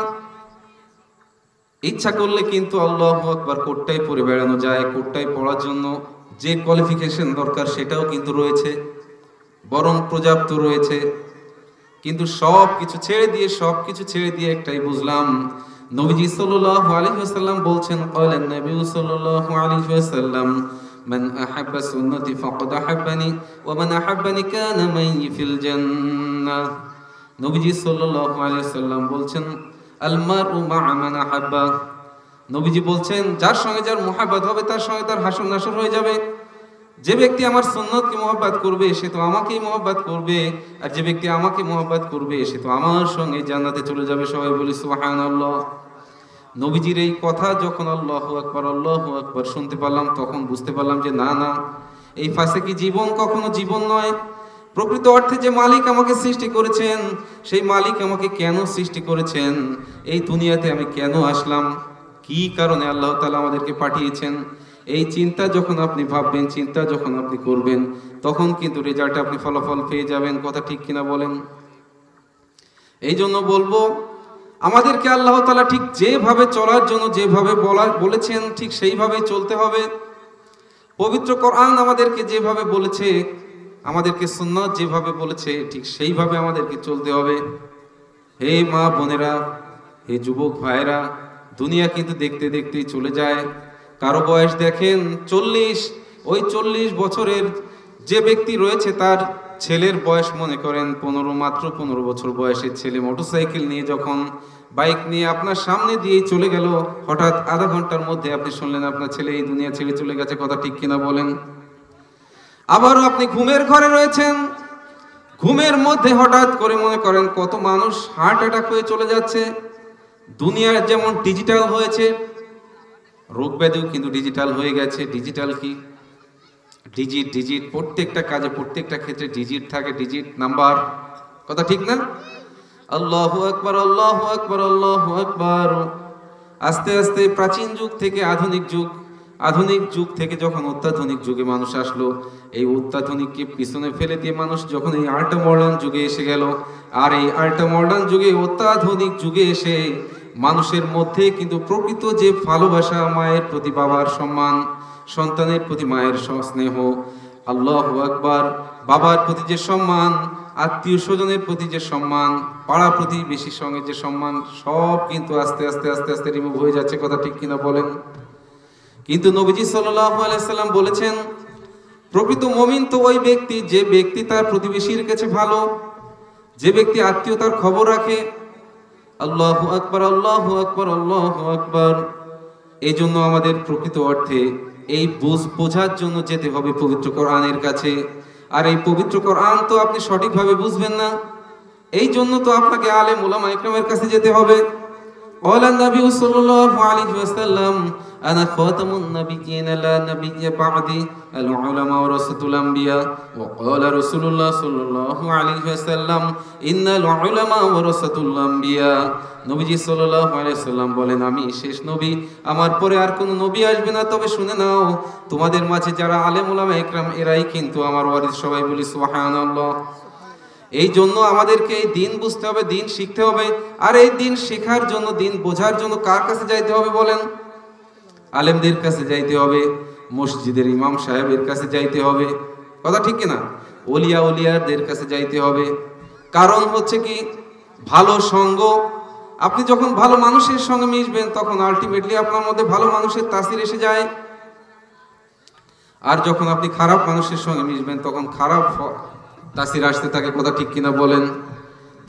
ইচ্ছা করলে কিন্তু আল্লাহু আকবার কোটটাই পরে বেড়ানো যায়। কোটটাই পড়ার জন্য যে কোয়ালিফিকেশন দরকার সেটাও কিন্তু রয়েছে, বরং পর্যাপ্ত রয়েছে। কিন্তু সব কিছু ছেড়ে দিয়ে একটাই বুঝলাম, নবীজি সাল্লাল্লাহু আলাইহি ওয়াসাল্লাম বলছেন, ক্বালান নবী সাল্লাল্লাহু আলাইহি ওয়াসাল্লাম, মান আহাব্বা সুন্নতি ফাকাদ আহাব্বানি ওয়া মান আহাব্বানি কানা মাই ফিল জান্নাহ। নবীজি সাল্লাল্লাহু আলাইহি ওয়াসাল্লাম বলছেন, আল মারউ মা'a মান আহাব্বা। নবীজি বলছেন, যার সঙ্গে যার মুহাব্বত হবে তার সঙ্গে তার হাসর নাসর হয়ে যাবে। যে ব্যক্তি আমার সুন্নতকে মুহাব্বত করবে সে তো আমাকেই মুহাব্বত করবে, আর যে ব্যক্তি আমাকে মুহাব্বত করবে সে তো আমার সঙ্গে জান্নাতে চলে যাবে। সবাই বলি সুবহানাল্লাহ। নবীজির এই কথা যখন আল্লাহু আকবার শুনতে পারলাম, তখন বুঝতে পারলাম যে না না, এই ফাসিকি জীবন কখনো জীবন নয়। প্রকৃত অর্থে যে মালিক আমাকে সৃষ্টি করেছেন, সেই মালিক আমাকে কেন সৃষ্টি করেছেন, এই দুনিয়াতে আমি কেন আসলাম, কি কারণে আল্লাহ তাআলা আমাদেরকে পাঠিয়েছেন, এই চিন্তা যখন আপনি ভাববেন, চিন্তা যখন আপনি করবেন, তখন কিন্তু রেজাল্টে আপনি ফলাফল পেয়ে যাবেন। কথা ঠিক কিনা বলেন? এই জন্য বলবো, আমাদেরকে আল্লাহ তাআলা ঠিক যেভাবে চলার জন্য যেভাবে বলেছেন ঠিক সেইভাবেই চলতে হবে। পবিত্র কোরআন আমাদেরকে যেভাবে বলেছে, আমাদেরকে সুন্নাত যেভাবে বলেছে, ঠিক সেইভাবে আমাদেরকে চলতে হবে। হে মা বোনেরা, হে যুবক ভাইরা, দুনিয়া কিন্তু দেখতে দেখতেই চলে যায়। কারো বয়স দেখেন 40, ওই 40 বছরের যে ব্যক্তি রয়েছে তার ছেলের বয়স মনে করেন 15, মাত্র 15 বছর বয়সের ছেলে মোটরসাইকেল নিয়ে যখন বাইক নিয়ে আপনার সামনে দিয়ে চলে গেল, হঠাৎ আধা ঘন্টার মধ্যে আপনি শুনলেন আপনার ছেলে এই দুনিয়া ছেড়ে চলে গেছে। কথা ঠিক কিনা বলেন? আবারও আপনি ঘুমের ঘরে রয়েছেন, ঘুমের মধ্যে হঠাৎ করে মনে করেন কত মানুষ হার্ট অ্যাটাক হয়ে চলে যাচ্ছে। দুনিয়া যেমন ডিজিটাল হয়েছে, রোগ ব্যাধিও কিন্তু ডিজিটাল হয়ে গেছে। ডিজিটাল কি? ডিজিট, প্রত্যেকটা কাজে প্রত্যেকটা ক্ষেত্রে ডিজিট থাকে, ডিজিট নাম্বার। কথা ঠিক না? আল্লাহু আকবার, আল্লাহু আকবার, আল্লাহু আকবার। আস্তে আস্তে প্রাচীন যুগ থেকে আধুনিক যুগ, আধুনিক যুগ থেকে যখন অত্যাধুনিক যুগে মানুষ আসলো, এই অত্যাধুনিককে পিছনে ফেলে দিয়ে মানুষ যখন এই আল্ট্রা মডার্ন যুগে এসে গেল, আর এই আল্ট্রা মডার্ন যুগে অত্যাধুনিক যুগে এসে মানুষের মধ্যে কিন্তু প্রকৃত যে ভালোবাসা, মায়ের প্রতি বাবার সম্মান, সন্তানের প্রতি মায়ের স্নেহ, আল্লাহু আকবার, বাবার প্রতি যে সম্মান, আত্মীয় স্বজনের প্রতি যে সম্মান, পাড়া প্রতিবেশীর সঙ্গে যে সম্মান, সব কিন্তু আস্তে আস্তে আস্তে আস্তে রিমুভ হয়ে যাচ্ছে। কথা ঠিক কিনা বলেন? কিন্তু নবীজি সাল্লাল্লাহু আলাইহি সাল্লাম বলেছেন, প্রকৃত মুমিন তো ওই ব্যক্তি যে ব্যক্তি তার প্রতিবেশীর কাছে ভালো, যে ব্যক্তি আত্মীয়তার খবর রাখে। আল্লাহু আকবার, আল্লাহু আকবার, আল্লাহু আকবার। এই জন্য আমাদের প্রকৃত অর্থে এই বোঝার জন্য যেতে হবে পবিত্র কোরআনের কাছে। আর এই পবিত্র কোরআন তো আপনি সঠিকভাবে বুঝবেন না, এই জন্য তো আপনাকে আলেম উলামা ইকরামের কাছে যেতে হবে। قال النبي صلى الله عليه وسلم أنا خاتم النبيين لا نبي بعدي العلماء ورثة الأنبياء وقال رسول الله صلى الله عليه وسلم إن العلماء ورثة الأنبياء। নবীজি সাল্লাল্লাহু আলাইহি ওয়াসাল্লাম বলেন, আমি শেষ নবী, আমার পরে আর কোনো নবী আসবে না। তবে শুনে নাও, তোমাদের মাঝে যারা আলেম উলামা ইকরাম এরাই কিন্তু আমার ওয়ারিস। সবাই বলি সুবহানাল্লাহ। এই জন্য আমাদেরকে এই দিন বুঝতে হবে, দিন শিখতে হবে। আর এই দিন শেখার জন্য, দিন বোঝার জন্য কার কাছে যাইতে হবে বলেন? আলেমদের কাছে যাইতে হবে, মসজিদের ইমাম সাহেবের কাছে যাইতে হবে, কথা ঠিক কিনা? ওলিয়াদের কাছে যাইতে হবে। কারণ হচ্ছে কি, ভালো সঙ্গ, আপনি যখন ভালো মানুষের সঙ্গে মিশবেন তখন আলটিমেটলি আপনার মধ্যে ভালো মানুষের তাসির এসে যায়। আর যখন আপনি খারাপ মানুষের সঙ্গে মিশবেন তখন খারাপ তাসির আসতে থাকে, কথা ঠিক কিনা বলেন?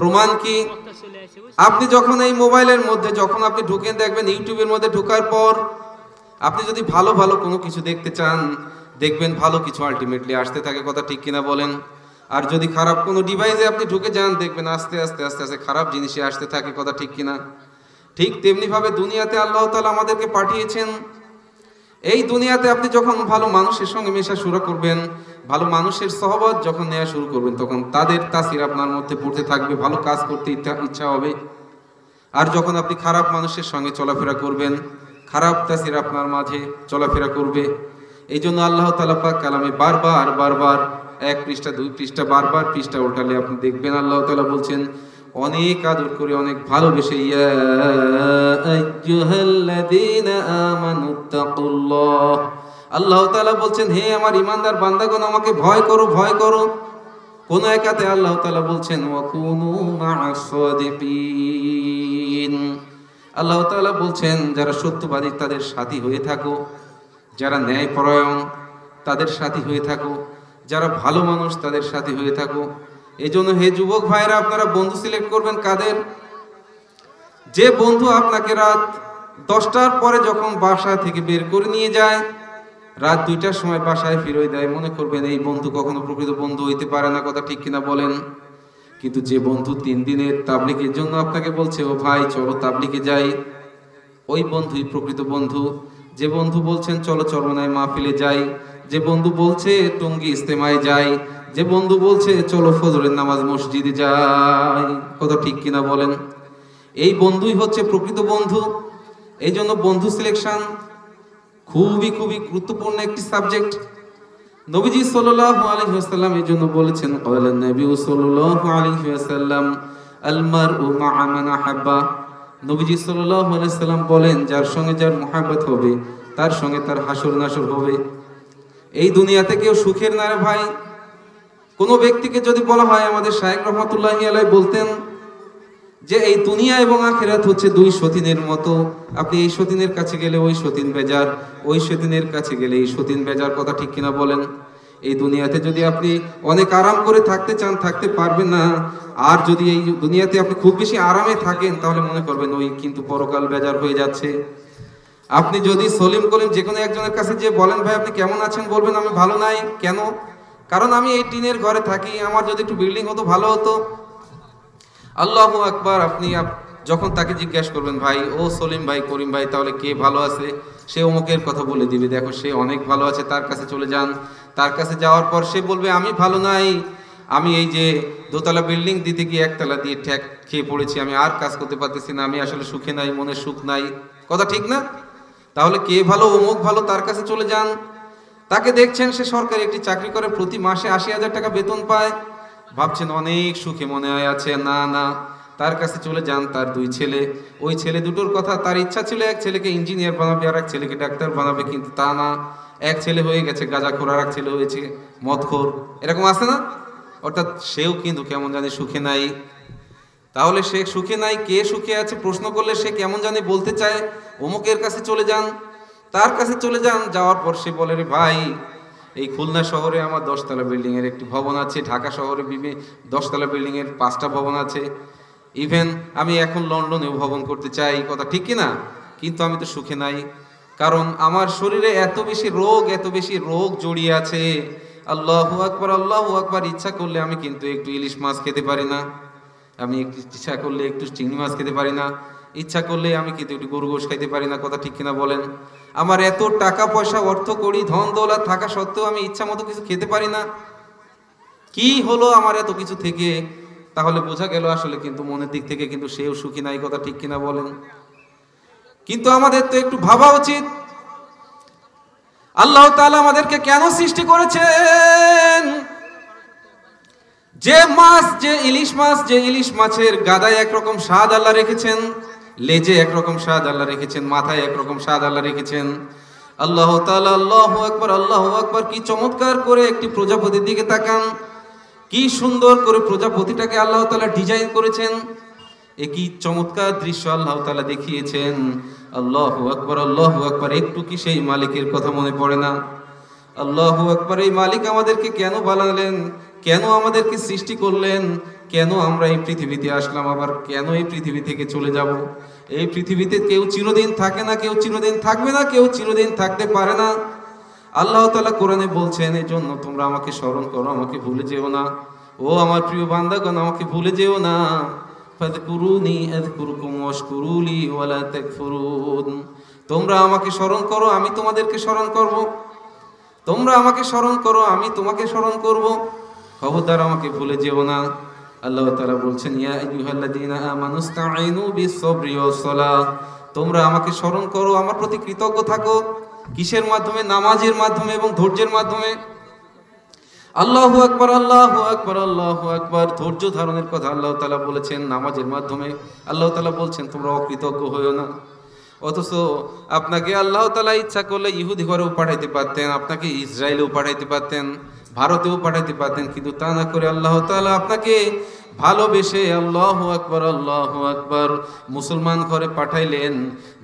প্রমাণ কি? আপনি যখন এই মোবাইলের মধ্যে যখন আপনি ঢুকেন, দেখবেন ইউটিউবের মধ্যে ঢোকার পর আপনি যদি ভালো ভালো কোনো কিছু দেখতে চান, দেখবেন ভালো কিছু আলটিমেটলি আসতে থাকে, কথা ঠিক কিনা বলেন? আর যদি খারাপ কোনো ডিভাইসে আপনি ঢুকে যান, দেখবেন আস্তে আস্তে আস্তে আস্তে খারাপ জিনিসই আসতে থাকে, কথা ঠিক কিনা? ঠিক তেমনি ভাবে দুনিয়াতে আল্লাহ তাআলা আমাদেরকে পাঠিয়েছেন। এই দুনিয়াতে আপনি যখন ভালো মানুষের সঙ্গে মেশা শুরু করবেন, ভালো মানুষের সহবত যখন নেওয়া শুরু করবেন, তখন তাদের তাসির আপনার মধ্যে পড়তে থাকবে, ভালো কাজ করতে ইচ্ছা হবে। আর যখন আপনি খারাপ মানুষের সঙ্গে চলাফেরা করবেন, খারাপ তাসির আপনার মাঝে চলাফেরা করবে। এই জন্য আল্লাহ তাআলা পাক কালামে বারবার বারবার, এক পৃষ্ঠা দুই পৃষ্ঠা বারবার পৃষ্ঠা উল্টালে আপনি দেখবেন আল্লাহ তাআলা বলছেন অনেক আদর করে, অনেক ভালোবেসে, ইয়া আইয়ুহাল্লাযীনা আমানুত্তাকুল্লাহ, আল্লাহ তাআলা বলছেন হে আমার ঈমানদার বান্দাগণ আমাকে ভয় করো, ভয় করো। কোন আয়াতে আল্লাহ তাআলা বলছেন ওয়াকুনু মা'আস সাদিকিন, আল্লাহ তাআলা বলছেন যারা সত্যবাদী তাদের সাথী হয়ে থাকো, যারা ন্যায়পরায়ণ তাদের সাথী হয়ে থাকো, যারা ভালো মানুষ তাদের সাথী হয়ে থাকো। এই জন্য হে যুবক ভাইরা, আপনারা বন্ধু সিলেক্ট করবেন কাদের? যে বন্ধু আপনাকে রাত 10টার পরে যখন বাসা থেকে বের করে নিয়ে যায়, রাত 2টার সময় বাসায় ফিরিয়ে দেয়, মনে করবেন এই বন্ধু কখনো প্রকৃত বন্ধু হইতে পারে না, কথা ঠিক কিনা বলেন? কিন্তু যে বন্ধু 3 দিনের তাবলীগের জন্য আপনাকে বলছে ও ভাই চলো তাবলীগে যাই, ওই বন্ধুই প্রকৃত বন্ধু। যে বন্ধু বলছেন চলো চরমনায় মাহফিলে যাই, যে বন্ধু বলছে টঙ্গী ইজতেমায় যাই, যে বন্ধু বলছে চলো ফজরের নামাজ মসজিদে যাই, কথা ঠিক কিনা বলেন? এই বন্ধুই হচ্ছে প্রকৃত বন্ধু। এই জন্য বন্ধু সিলেকশন খুবই খুবই গুরুত্বপূর্ণ একটি সাবজেক্ট। নবীজি সাল্লাল্লাহু আলাইহি ওয়াসাল্লাম এই জন্য বলেছেন, ক্বালা নবী সাল্লাল্লাহু আলাইহি ওয়াসাল্লাম আল মারউ মা'a মান আহাব্বা, নবীজি সাল্লাল্লাহু আলাইহি ওয়াসাল্লাম বলেন যার সঙ্গে যার মুহাব্বত হবে তার সঙ্গে তার হাসর নাসর হবে। এই দুনিয়াতে কেউ সুখের না রে ভাই। কোনো ব্যক্তিকে যদি বলা হয়, আমাদের শায়েখ রহমাতুল্লাহি আলাইহি বলতেন যে এই দুনিয়া এবং আখিরাত হচ্ছে 2 সতীনের মতো, আপনি এই সতীনের কাছে গেলে ওই সতীন বেজার, ওই সতীনের কাছে গেলে এই সতীন বেজার, কথা ঠিক কিনা বলেন? এই দুনিয়াতে যদি আপনি অনেক আরাম করে থাকতে চান থাকতে পারবেন না, আর যদি এই দুনিয়াতে আপনি খুব বেশি আরামে থাকেন তাহলে মনে করবেন ওই কিন্তু পরকাল বেজার হয়ে যাচ্ছে। আপনি যদি সলিম কলিম যে কোনো একজনের কাছে যে বলেন ভাই আপনি কেমন আছেন, বলবেন আমি ভালো নাই। কেন? কারণ আমি এই টিনের ঘরে থাকি, আমার যদি একটু বিল্ডিং হতো ভালো হতো। আল্লাহু আকবার। আপনি যখন তাকে জিজ্ঞাসা করবেন ভাই ও সলিম ভাই করিম ভাই তাহলে কে ভালো আছে, সে অমুকের কথা বলে দিবে, দেখো সে অনেক ভালো আছে, তার কাছে চলে যান। তার কাছে যাওয়ার পর সে বলবে আমি ভালো নাই, আমি এই যে দোতলা বিল্ডিং দিতে গিয়ে একতলা দিয়ে ঠ্যাক খেয়ে পড়েছি, আমি আর কাজ করতে পারতেছি না, আমি আসলে সুখে নাই, মনে সুখ নাই, কথা ঠিক না? তাহলে কে ভালো, অমুক ভালো, তার কাছে চলে যান। তাকে দেখছেন সে সরকারি একটি চাকরি করে, প্রতি মাসে 80,000 টাকা বেতন পায়, ভাবছেন অনেক সুখে মনে হয় আছে। না না, তার কাছে চলে যান। তার 2 ছেলে, ওই ছেলে দুটোর কথা, তার ইচ্ছা ছিল এক ছেলেকে ইঞ্জিনিয়ার বানাবে আর এক ছেলেকে ডাক্তার বানাবে, কিন্তু তা না, এক ছেলে হয়ে গেছে গাঁজাখোর আর এক ছেলে হয়েছে মদখোর, এরকম আছে না? অর্থাৎ সেও কিন্তু কেমন জানি সুখে নাই। তাহলে সে সুখে নাই, কে সুখে আছে প্রশ্ন করলে সে কেমন জানি বলতে চায় অমুকের কাছে চলে যান। তার কাছে চলে যান, যাওয়ার পর সে বলে রে ভাই এই খুলনা শহরে আমার 10 তলা বিল্ডিং এর একটি ভবন আছে, ঢাকা শহরে 10 তলা বিল্ডিং এর 5টা ভবন আছে, ইভেন আমি এখন লন্ডনেও ভবন করতে চাই, কথা ঠিক কিনা? কিন্তু আমি তো সুখে নাই, কারণ আমার শরীরে এত বেশি রোগ জড়িয়ে আছে। আল্লাহু আকবার, আল্লাহু আকবার। ইচ্ছা করলে আমি কিন্তু একটু ইলিশ মাছ খেতে পারি না, আমি ইচ্ছা করলে একটু চিংড়ি মাছ খেতে পারি না, ইচ্ছা করলে আমি কিন্তু একটু গরু গোশ খাইতে পারি না, কথা ঠিক কিনা বলেন? আমার এত টাকা পয়সা অর্থ করি ধন দৌলত থাকা সত্ত্বেও আমি ইচ্ছা মতো কিছু খেতে পারি না। কি হলো আমার এত কিছু থেকে? তাহলে বোঝা গেল আসলে কিন্তু মনের দিক থেকে কিন্তু সেও সুখী নাই, কথা ঠিক কিনা বলেন? কিন্তু আমাদের তো একটু ভাবা উচিত আল্লাহ তাআলা আমাদেরকে কেন সৃষ্টি করেছেন। যে মাছ, যে ইলিশ মাছের গাদায় একরকম স্বাদ আল্লাহ রেখেছেন, লেজে একরকম স্বাদ আল্লাহ রেখেছেন, মাথায় একরকম স্বাদ আল্লাহ রেখেছেন। আল্লাহ তাআলা আল্লাহু আকবার, আল্লাহু আকবার। কি চমৎকার করে একটি প্রজাপতির দিকে তাকান, কি সুন্দর করে প্রজাপতিটাকে আল্লাহ তাআলা ডিজাইন করেছেন। এ কি চমৎকার দৃশ্য আল্লাহ তাআলা দেখিয়েছেন। আল্লাহু আকবার, আল্লাহু আকবার। একটু কি সেই মালিকের কথা মনে পড়ে না? আল্লাহু আকবার। এই মালিক আমাদেরকে কেন বানালেন, কেন আমাদেরকে সৃষ্টি করলেন, কেন আমরা এই পৃথিবীতে আসলাম, আবার কেন এই পৃথিবী থেকে চলে যাব? এই পৃথিবীতে কেউ চিরদিন থাকে না, কেউ চিরদিন থাকবে না, কেউ চিরদিন থাকতে পারে না। আল্লাহ তাআলা কোরআনে বলছেন, এই জন্য তোমরা আমাকে স্মরণ করো, আমাকে ভুলে যেও না। ও আমার প্রিয় বান্দাগণ, আমাকে ভুলে যেও না। ফাযকুরুনি আযকুরকুম ওয়াশকুরুলি ওয়ালা তাকফুরুন। তোমরা আমাকে স্মরণ করো, আমি তোমাদেরকে স্মরণ করব। তোমরা আমাকে স্মরণ করো, আমি তোমাকে স্মরণ করব। খবরদার আমাকে ভুলে যেও না। আল্লাহ তাআলা বলছেন, ইয়া আইয়ুহাল্লাযীনা আমানুস্তাঈনু বিস-সাবরি ওয়াস-সালাহ। তোমরা আমাকে স্মরণ করো, আমার প্রতি কৃতজ্ঞ থাকো। কিসের মাধ্যমে? নামাজের মাধ্যমে এবং ধৈর্যের মাধ্যমে। আল্লাহু আকবার, আল্লাহু আকবার, আল্লাহু আকবার। ধৈর্য ধারণের কথা আল্লাহ তাআলা বলেছেন নামাজের মাধ্যমে। আল্লাহ তাআলা বলছেন তোমরা অকৃতজ্ঞ হইও না। অথচ আপনাকে আল্লাহ তাআলা ইচ্ছা করলে ইহুদি ঘরেও পাঠাইতে পারতেন, আপনাকে ইসরায়েলেও পাঠাইতে পারতেন, ভারতেও পাঠাইতে পারতেন, কিন্তু তা না করে আল্লাহ তাআলা আপনাকে ভালোবেসে আল্লাহু আকবার, আল্লাহু আকবার মুসলমান ঘরে পাঠাইলেন।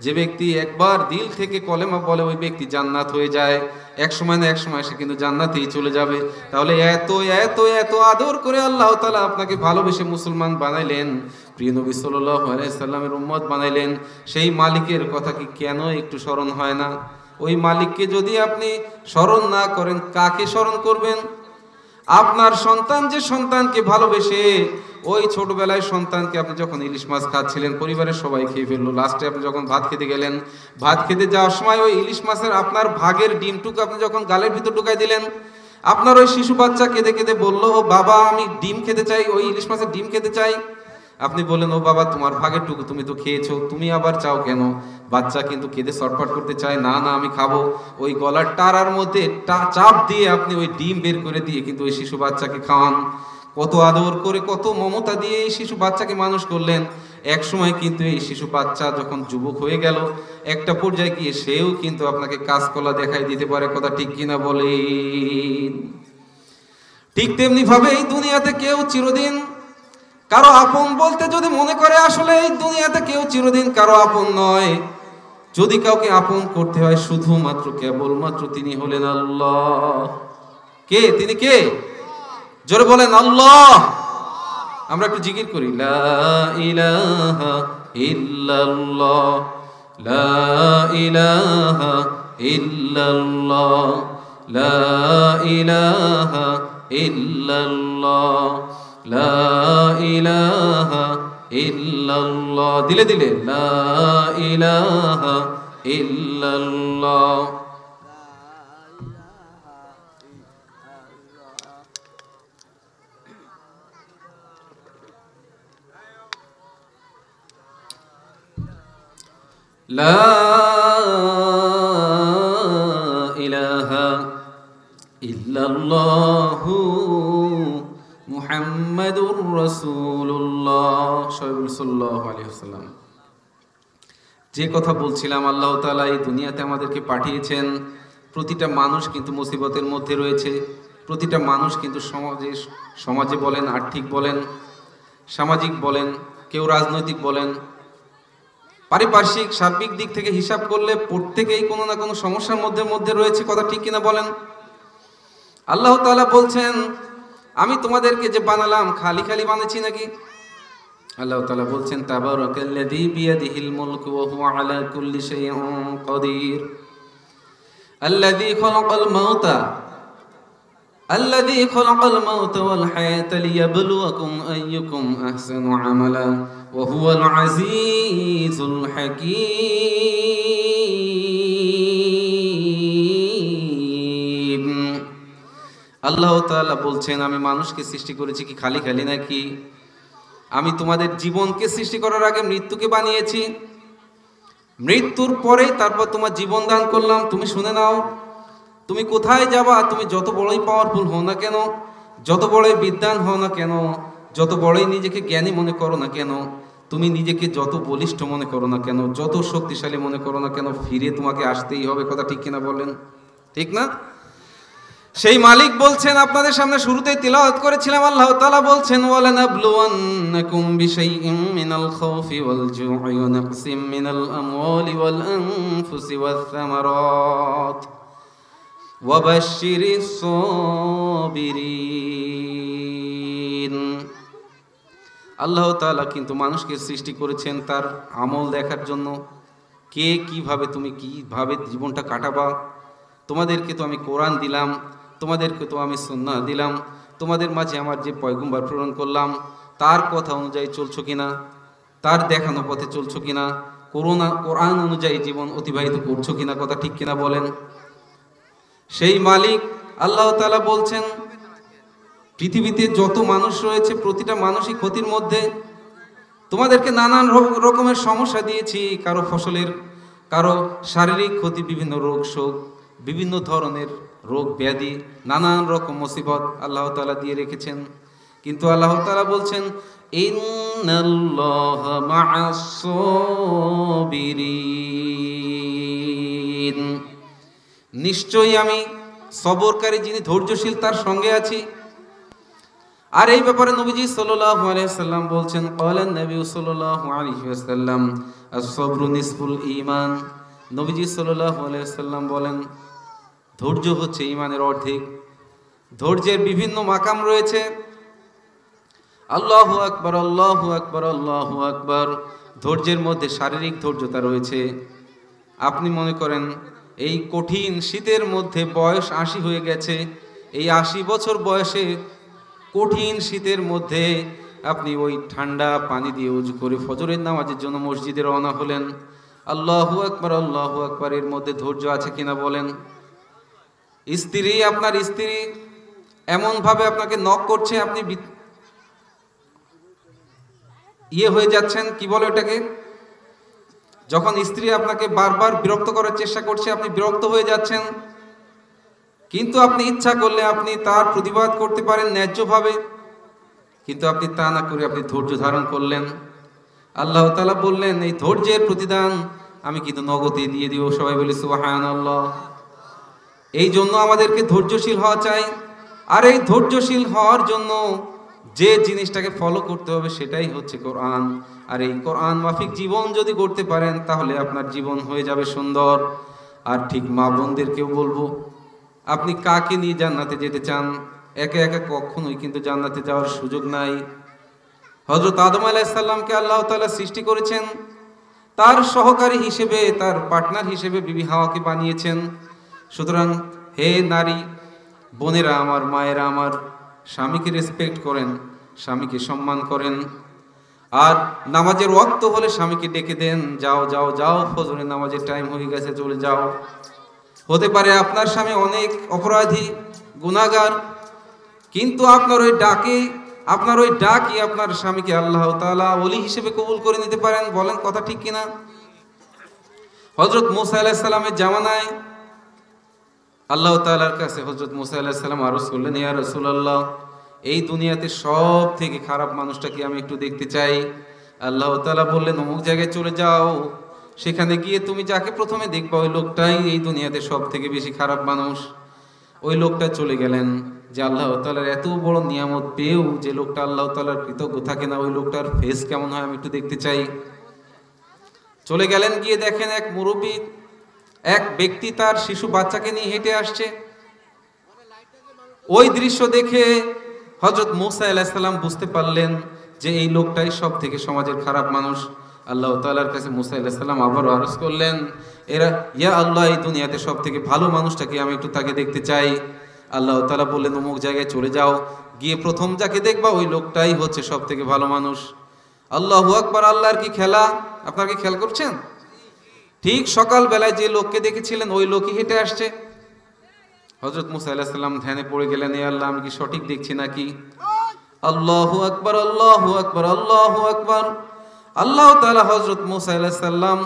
যে ব্যক্তি একবার দিল থেকে কলেমা বলে ওই ব্যক্তি জান্নাত হয়ে যায়। এক সময় না এক সময় সে কিন্তু জান্নাতেই চলে যাবে। তাহলে এত এত এত আদর করে আল্লাহ তাআলা আপনাকে ভালোবেসে মুসলমান বানাইলেন, প্রিয় নবী সাল্লাল্লাহু আলাইহি সাল্লামের উম্মত বানাইলেন। সেই মালিকের কথা কি কেন একটু স্মরণ হয় না? ওই মালিককে যদি আপনি স্মরণ না করেন, কাকে স্মরণ করবেন? আপনার সন্তান যে সন্তানকে ভালোবেসে, ওই ছোটবেলায় সন্তানকে আপনি যখন ইলিশ মাছ খাচ্ছিলেন, পরিবারের সবাই খেয়ে ফেললো, লাস্টে আপনি যখন ভাত খেতে গেলেন, ভাত খেতে যাওয়ার সময় ওই ইলিশ মাছের আপনার ভাগের ডিমটুকু আপনি যখন গালের ভিতর ঢুকাই দিলেন, আপনার ওই শিশু বাচ্চা কেঁদে কেঁদে বলল, ও বাবা আমি ডিম খেতে চাই, ওই ইলিশ মাছের ডিম খেতে চাই। আপনি বললেন, ও বাবা তোমার ভাগের টুকু তুমি তো খেয়েছো, তুমি আবার চাও কেন? বাচ্চা কিন্তু কেঁদে ছটফট করতে চায়, না না আমি খাবো। ওই গলার টারার মধ্যে চাপ দিয়ে আপনি ওই ডিম বের করে দিয়ে কিন্তু ওই শিশু বাচ্চাকে খাওয়ান। কত আদর করে, কত মমতা দিয়ে এই শিশু বাচ্চাকে মানুষ করলেন। এক সময় কিন্তু এই শিশু বাচ্চা যখন যুবক হয়ে গেল, একটা পর্যায়ে গিয়ে সেও কিন্তু আপনাকে কাঁচকলা দেখাই দিতে পারে। কথা ঠিক কিনা বলেন? ঠিক তেমনি ভাবে এই দুনিয়াতে কেউ চিরদিন কারো আপন বলতে যদি মনে করে, আসলে এই দুনিয়াতে কেউ চিরদিন কারো আপন নয়। যদি কাউকে আপন করতে হয়, শুধুমাত্র কেবলমাত্র তিনি হলেন আল্লাহ। কে তিনি? কে? জোরে বলেন আল্লাহ। আমরা একটু জিকির করি, লা ইলাহা ইল্লাল্লাহ, লা ইলাহা ইল্লাল্লাহ, লা ইলাহা ইল্লাল্লাহ, লা ইলাহা ইল্লাল্লাহ। দিলে দিলে লা ইলাহা ইল্লাল্লাহ। লা ইলাহা ইল্লাল্লাহু মুহাম্মাদুর রাসূলুল্লাহ সাল্লাল্লাহু আলাইহি ওয়াসাল্লাম। যে কথা বলছিলাম, আল্লাহ তাআলা এই দুনিয়াতে আমাদেরকে পাঠিয়েছেন। প্রতিটা মানুষ কিন্তু মুসিবতের মধ্যে রয়েছে। প্রতিটা মানুষ কিন্তু সমাজে বলেন, আর্থিক বলেন, সামাজিক বলেন, কেউ রাজনৈতিক বলেন, পারিপার্শ্বিক সার্বিক দিক থেকে হিসাব করলে প্রত্যেকেই কোনো না কোনো সমস্যার মধ্যে রয়েছে। কথা ঠিক কিনা বলেন? আল্লাহ তাআলা বলছেন, আমি তোমাদেরকে যে বানালাম খালি খালি বানাচ্ছি নাকি? আল্লাহ তাআলা বলছেন, তাবারাকাল্লাযী বিয়াদিহিল মুলকু ওয়া হুয়া আলা কুল্লি শাইইন কাদির, আল্লাযী খালাকাল মাউতা ওয়াল হায়াতা লিয়াবলুয়াকুম আইয়ুকুম আহসানু আমালা ওয়া হুয়াল আজিজুল হাকীম। আল্লাহ তাআলা বলছেন, আমি মানুষকে সৃষ্টি করেছি কি খালি খালি নাকি? আমি তোমাদের জীবনকে সৃষ্টি করার আগে মৃত্যুকে বানিয়েছি, মৃত্যুর পরে তারপর তোমার জীবন দান করলাম। তুমি শুনে নাও, তুমি কোথায় যাবা, তুমি যত বড়ই পাওয়ারফুল হও না কেন, যত বড়ই বিদ্বান হও না কেন, যত বড়ই নিজেকে জ্ঞানী মনে করো না কেন, তুমি নিজেকে যত বলিষ্ঠ মনে করো না কেন, যত শক্তিশালী মনে করো না কেন, ফিরে তোমাকে আসতেই হবে। কথা ঠিক কিনা বলেন? ঠিক না? সেই মালিক বলছেন, আপনাদের সামনে শুরুতেই তিলাওয়াত করেছিলাম, আল্লাহ তাআলা বলছেন, ওয়ালানাবলুওয়ান্নাকুম বিশাইইম মিনাল খাউফি ওয়াল জু'i ওয়া নাকসিম মিনাল আমওয়ালি ওয়াল আনফুসি ওয়াস সামারাত ওয়া বাশশিরিস সাবিরিন। আল্লাহ তাআলা কিন্তু মানুষকে সৃষ্টি করেছেন তার আমল দেখার জন্য, কে কিভাবে, তুমি কিভাবে জীবনটা কাটাবা। তোমাদেরকে তো আমি কোরআন দিলাম, তোমাদেরকে তো আমি সুন্নাহ দিলাম, তোমাদের মাঝে আমার যে পয়গম্বর প্রেরণ করলাম তার কথা অনুযায়ী চলছো কিনা, তার দেখানো পথে চলছো কিনা, কোরআন অনুযায়ী জীবন অতিবাহিত করছো কিনা। কথা ঠিক কিনা বলেন? সেই মালিক আল্লাহ তাআলা বলছেন, পৃথিবীতে যত মানুষ রয়েছে প্রতিটা মানুষই ক্ষতির মধ্যে। তোমাদেরকে নানান রকমের সমস্যা দিয়েছি, কারো ফসলের, কারো শারীরিক ক্ষতি, বিভিন্ন রোগ শোক, বিভিন্ন ধরনের রোগ ব্যাধি, নানান রকম মুসিবত আল্লাহ তাআলা দিয়ে রেখেছেন। কিন্তু আল্লাহ তাআলা বলছেন, ইন্নাল্লাহা মা'আস সাবিরিন, নিশ্চয়ই আমি সবরকারী যিনি ধৈর্যশীল তার সঙ্গে আছি। আর এই ব্যাপারে নবীজি সাল্লাল্লাহু আলাইহি ওয়াসাল্লাম বলছেন, ক্বালান নবী সাল্লাল্লাহু আলাইহি ওয়াসাল্লাম আস-সাবরু নিসফুল ঈমান। নবীজি সাল্লাল্লাহু আলাইহি ওয়াসাল্লাম বলেন, ধৈর্য হচ্ছে ঈমানের অর্ধেক। ধৈর্যের বিভিন্ন মাকাম রয়েছে। আল্লাহু আকবার, আল্লাহু আকবার, আল্লাহু আকবার। ধৈর্যের মধ্যে শারীরিক ধৈর্যতা রয়েছে। আপনি মনে করেন এই কঠিন শীতের মধ্যে বয়স ৮০ হয়ে গেছে, এই ৮০ বছর বয়সে কঠিন শীতের মধ্যে আপনি ওই ঠান্ডা পানি দিয়ে উজু করে ফজরের নামাজের জন্য মসজিদে রওনা হলেন। আল্লাহু আকবার, আল্লাহু আকবার। এর মধ্যে ধৈর্য আছে কিনা বলেন? স্ত্রী, আপনার স্ত্রী এমনভাবে আপনাকে নক করছে, আপনি হয়ে যাচ্ছেন, কি বলে ওটাকে, যখন স্ত্রী আপনাকে বারবার বিরক্ত করার চেষ্টা করছে, আপনি বিরক্ত হয়ে যাচ্ছেন, কিন্তু আপনি ইচ্ছা করলে আপনি তার প্রতিবাদ করতে পারেন ন্যায্যভাবে, কিন্তু আপনি তা না করে আপনি ধৈর্য ধারণ করলেন। আল্লাহ তাআলা বললেন, এই ধৈর্যের প্রতিদান আমি কিন্তু নগদে দিয়ে দিব। সবাই বলি সুবহানাল্লাহ। এই জন্য আমাদেরকে ধৈর্যশীল হওয়া চাই। আর এই ধৈর্যশীল হওয়ার জন্য যে জিনিসটাকে ফলো করতে হবে সেটাই হচ্ছে কোরআন। আর এই কোরআন মাফিক জীবন যদি করতে পারেন তাহলে আপনার জীবন হয়ে যাবে সুন্দর। আর ঠিক মা বোনদেরকেও বলবো, আপনি কাকে নিয়ে জান্নাতে যেতে চান? একা একা কখনোই কিন্তু জান্নাতে যাওয়ার সুযোগ নাই। হযরত আদম আলাইহিস সালামকে আল্লাহ তাআলা সৃষ্টি করেছেন, তার সহকারী হিসেবে, তার পার্টনার হিসেবে বিবি হাওয়াকে বানিয়েছেন। সুতরাং হে নারী বোনেরা আমার, মায়েরা আমার, স্বামীকে রেসপেক্ট করেন, স্বামীকে সম্মান করেন। আর নামাজের ওয়াক্ত হলে স্বামীকে ডেকে দেন, যাও যাও যাও, ফজরের নামাজের টাইম হয়ে গেছে, চলে যাও। হতে পারে আপনার স্বামী অনেক অপরাধী, গুনাহগার, কিন্তু আপনার ওই ডাকই আপনার স্বামীকে আল্লাহ তাআলা ওলি হিসেবে কবুল করে নিতে পারেন। বলেন কথা ঠিক কিনা? হযরত মূসা আলাইহিস সালামের জামানায় আল্লাহ তাআলার কাছে হযরত মূসা আলাইহিস সালাম আরজ করলেন, ইয়া রাসূলুল্লাহ, এই দুনিয়াতে সব থেকে খারাপ মানুষটাকে আমি একটু দেখতে চাই। আল্লাহ তাআলা বললেন, অমুক জায়গায় চলে যাও, সেখানে গিয়ে তুমি যাকে প্রথমে দেখবা ওই লোকটাই এই দুনিয়াতে সব থেকে বেশি খারাপ মানুষ। ওই লোকটা চলে গেলেন। যে আল্লাহ তাআলার এত বড় নিয়ামত পেয়েও যে লোকটা আল্লাহ তাআলার কৃতজ্ঞ থাকে না, ওই লোকটার ফেস কেমন হয় আমি একটু দেখতে চাই। চলে গেলেন, গিয়ে দেখেন এক মুরব্বী, এক ব্যক্তি তার শিশু বাচ্চাকে নিয়ে হেঁটে আসছে। ওই দৃশ্য দেখে হযরত মূসা আলাইহিস সালাম বুঝতে পারলেন যে এই লোকটাই সব থেকে সমাজের খারাপ মানুষ। আল্লাহ তাআলার কাছে মূসা আলাইহিস সালাম আবারও আরজ করলেন, ইয়া আল্লাহ, এই দুনিয়াতে সব থেকে ভালো মানুষটাকে আমি একটু তাকে দেখতে চাই। আল্লাহ তাআলা বললেন, অমুক জায়গায় চলে যাও, গিয়ে প্রথম যাকে দেখবা ওই লোকটাই হচ্ছে সব থেকে ভালো মানুষ। আল্লাহু আকবার। আল্লাহর কি খেলা! আপনারা কি খেয়াল করছেন? ঠিক সকাল বেলায় যে লোককে দেখেছিলেন ওই লোকই হেঁটে আসছে। হযরত মূসা আলাইহিস সালাম ধ্যানে পড়ে গেলেন, হে আল্লাহ, আমি কি সঠিক দেখছি নাকি? আল্লাহু আকবার, আল্লাহু আকবার, আল্লাহু আকবার। আল্লাহ তাআলা হযরত মূসা আলাইহিস সালাম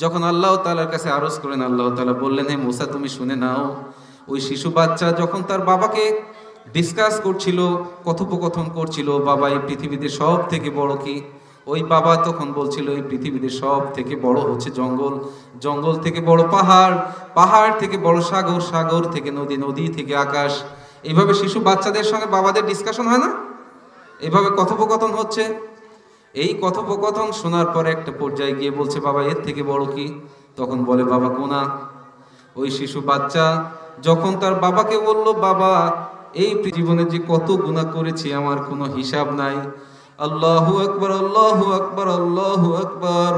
যখন আল্লাহ তাআলার কাছে আরজ করেন, আল্লাহ তাআলা বললেন, হে মূসা, তুমি শুনে নাও, ওই শিশু বাচ্চা যখন তার বাবাকে ডিসকাস করছিল, কথোপকথন করছিল, বাবা এই পৃথিবীতে সব থেকে বড় কি? ওই বাবা তখন বলছিল এই পৃথিবীতে সব থেকে বড় হচ্ছে জঙ্গল, জঙ্গল থেকে বড় পাহাড়, পাহাড় থেকে বড় সাগর, সাগর থেকে নদী, নদী থেকে আকাশ। এইভাবে শিশু বাচ্চাদের সঙ্গে বাবাদের ডিসকাশন হয় না? এইভাবে কথোপকথন হচ্ছে। এই কথোপকথন শোনার পরে একটা পর্যায়ে গিয়ে বলছে, বাবা এর থেকে বড় কি? তখন বলে, বাবা গুনাহ। ওই শিশু বাচ্চা যখন তার বাবাকে বলল, বাবা এই জীবনে যে কত গুনাহ করেছি আমার কোনো হিসাব নাই, আল্লাহু আকবার, আল্লাহু আকবার, আল্লাহু আকবার,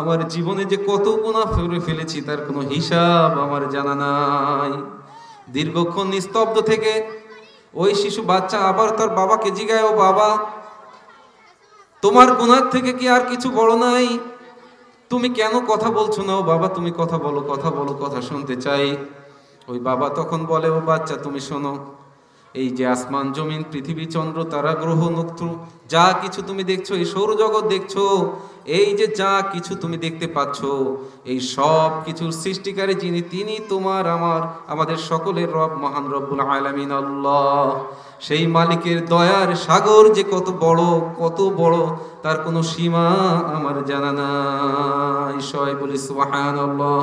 আমার জীবনে যে কত গুনাহ করে ফেলেছি তার কোনো হিসাব আমার জানা নাই। দীর্ঘক্ষণ নিস্তব্ধ থেকে ওই শিশু বাচ্চা আবার তার বাবাকে জিজ্ঞায়, ও বাবা, তোমার গুনাহ থেকে কি আর কিছু বড় নাই? তুমি কেন কথা বলছো না? ও বাবা তুমি কথা বলো, কথা বলো, কথা শুনতে চাই। ওই বাবা তখন বলে, ও বাচ্চা তুমি শোনো, এই যে আসমান জমিন পৃথিবী চন্দ্র তারা গ্রহ নক্ষত্র যা কিছু তুমি দেখছো, এই সৌরজগৎ দেখছো, এই যে যা কিছু তুমি দেখতে পাচ্ছ, এই সব কিছুর সৃষ্টিকারী যিনি, তিনি তোমার আমার আমাদের সকলের রব, মহান রব্বুল আলামিন আল্লাহ। সেই মালিকের দয়ার সাগর যে কত বড়, কত বড় তার কোনো সীমা আমার জানা নাই। সবাই বলি সুবহানাল্লাহ।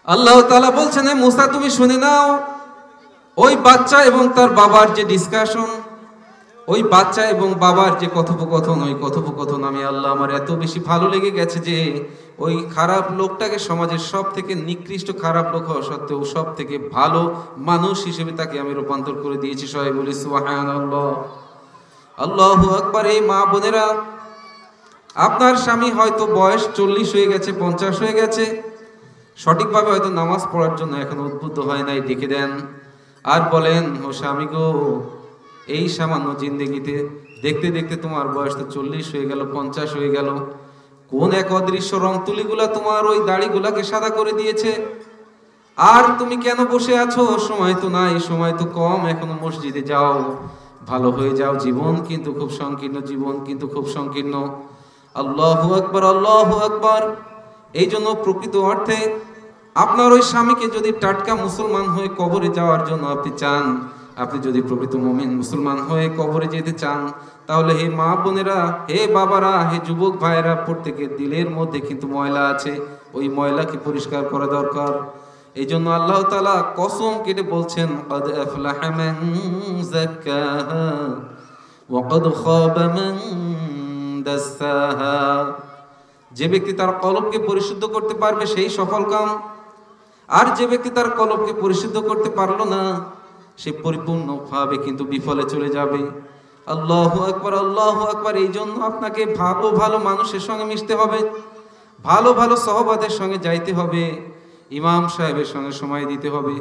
আল্লাহ তাআলা বলছেন, মুসা তুমি শুনে নাও, ওই বাচ্চা এবং তার বাবার যে ডিসকাশন, ওই বাচ্চা এবং বাবার যে কথোপকথন, ওই কথোপকথন আমি আল্লাহ আমার এত বেশি ভালো লেগে গেছে যে ওই খারাপ লোকটাকে সমাজের সব থেকে নিকৃষ্ট খারাপ লোক হওয়া সত্ত্বেও সব থেকে ভালো মানুষ হিসেবে তাকে আমি রূপান্তর করে দিয়েছি। সবাই বলি সুবহানাল্লাহ, আল্লাহু আকবার। এই মা বোনেরা, আপনার স্বামী হয়তো বয়স 40 হয়ে গেছে, 50 হয়ে গেছে, সঠিকভাবে হয়তো নামাজ পড়ার জন্য এখন উদ্বুদ্ধ হয় নাই, ডেকে দেন আর বলেন, ও স্বামী গো, এই সামান্য জিন্দেগিতে দেখতে দেখতে তোমার বয়স তো 40 হয়ে গেল, 50 হয়ে গেল, কোন এক অদৃশ্য রং তুলিগুলা তোমার ওই দাড়িগুলাকে সাদা করে দিয়েছে, আর তুমি কেন বসে আছো? সময় তো নাই, সময় তো কম, এখনো মসজিদে যাও, ভালো হয়ে যাও, জীবন কিন্তু খুব সংকীর্ণ, জীবন কিন্তু খুব সংকীর্ণ। আল্লাহু আকবার, আল্লাহু আকবার। এই জন্য প্রকৃত অর্থে আপনার ওই স্বামীকে যদি টাটকা মুসলমান হয়ে কবরে যাওয়ার জন্য আপনি চান, আপনি যদি প্রকৃত মুমিন মুসলমান হয়ে কবরে যেতে চান, তাহলে হে মা বোনেরা, হে বাবারা, হে যুবক ভাইয়েরা, প্রত্যেকের দিলের মধ্যে কিন্তু ময়লা আছে, ওই ময়লাকে পরিষ্কার করা দরকার। এই জন্য আল্লাহ তাআলা কসম কেটে বলছেন, ক্বাদ আফলাহা মান যাক্কাহা ওয়া ক্বাদ খাবা মান দাসসাহা। যে ব্যক্তি তার কলবকে পরিশুদ্ধ করতে পারবে সেই সফল কাম, আর যে ব্যক্তি তার কলবকে পরিশুদ্ধ করতে পারলো না সে পরিপূর্ণভাবে কিন্তু বিফলে চলে যাবে। আল্লাহু আকবার, আল্লাহু আকবার। এই জন্য আপনাকে ভালো ভালো মানুষের সঙ্গে মিশতে হবে, ভালো ভালো সহবাদের সঙ্গে যাইতে হবে, ইমাম সাহেবের সঙ্গে সময় দিতে হবে,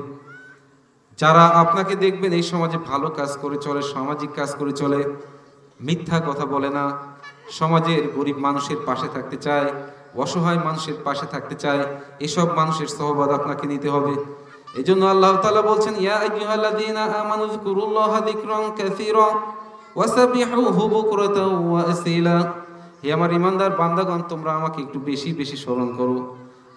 যারা আপনাকে দেখবেন এই সমাজে ভালো কাজ করে চলে, সামাজিক কাজ করে চলে, মিথ্যা কথা বলে না, সমাজের গরিব মানুষের পাশে থাকতে চায়, অসহায় মানুষের পাশে থাকতে চায়, এসব মানুষের সহবাদ আপনাকে নিতে হবে। এই জন্য আল্লাহ তাআলা বলছেন, ইয়া আইয়ুহাল্লাযীনা আমানু যিকুরুল্লাহা যিকরান কাসীরা ওয়াসাবিহুহু বুকরাতাও ওয়া আসীলা। হে আমার ঈমানদার বান্দাগণ, তোমরা আমাকে একটু বেশি বেশি স্মরণ করো,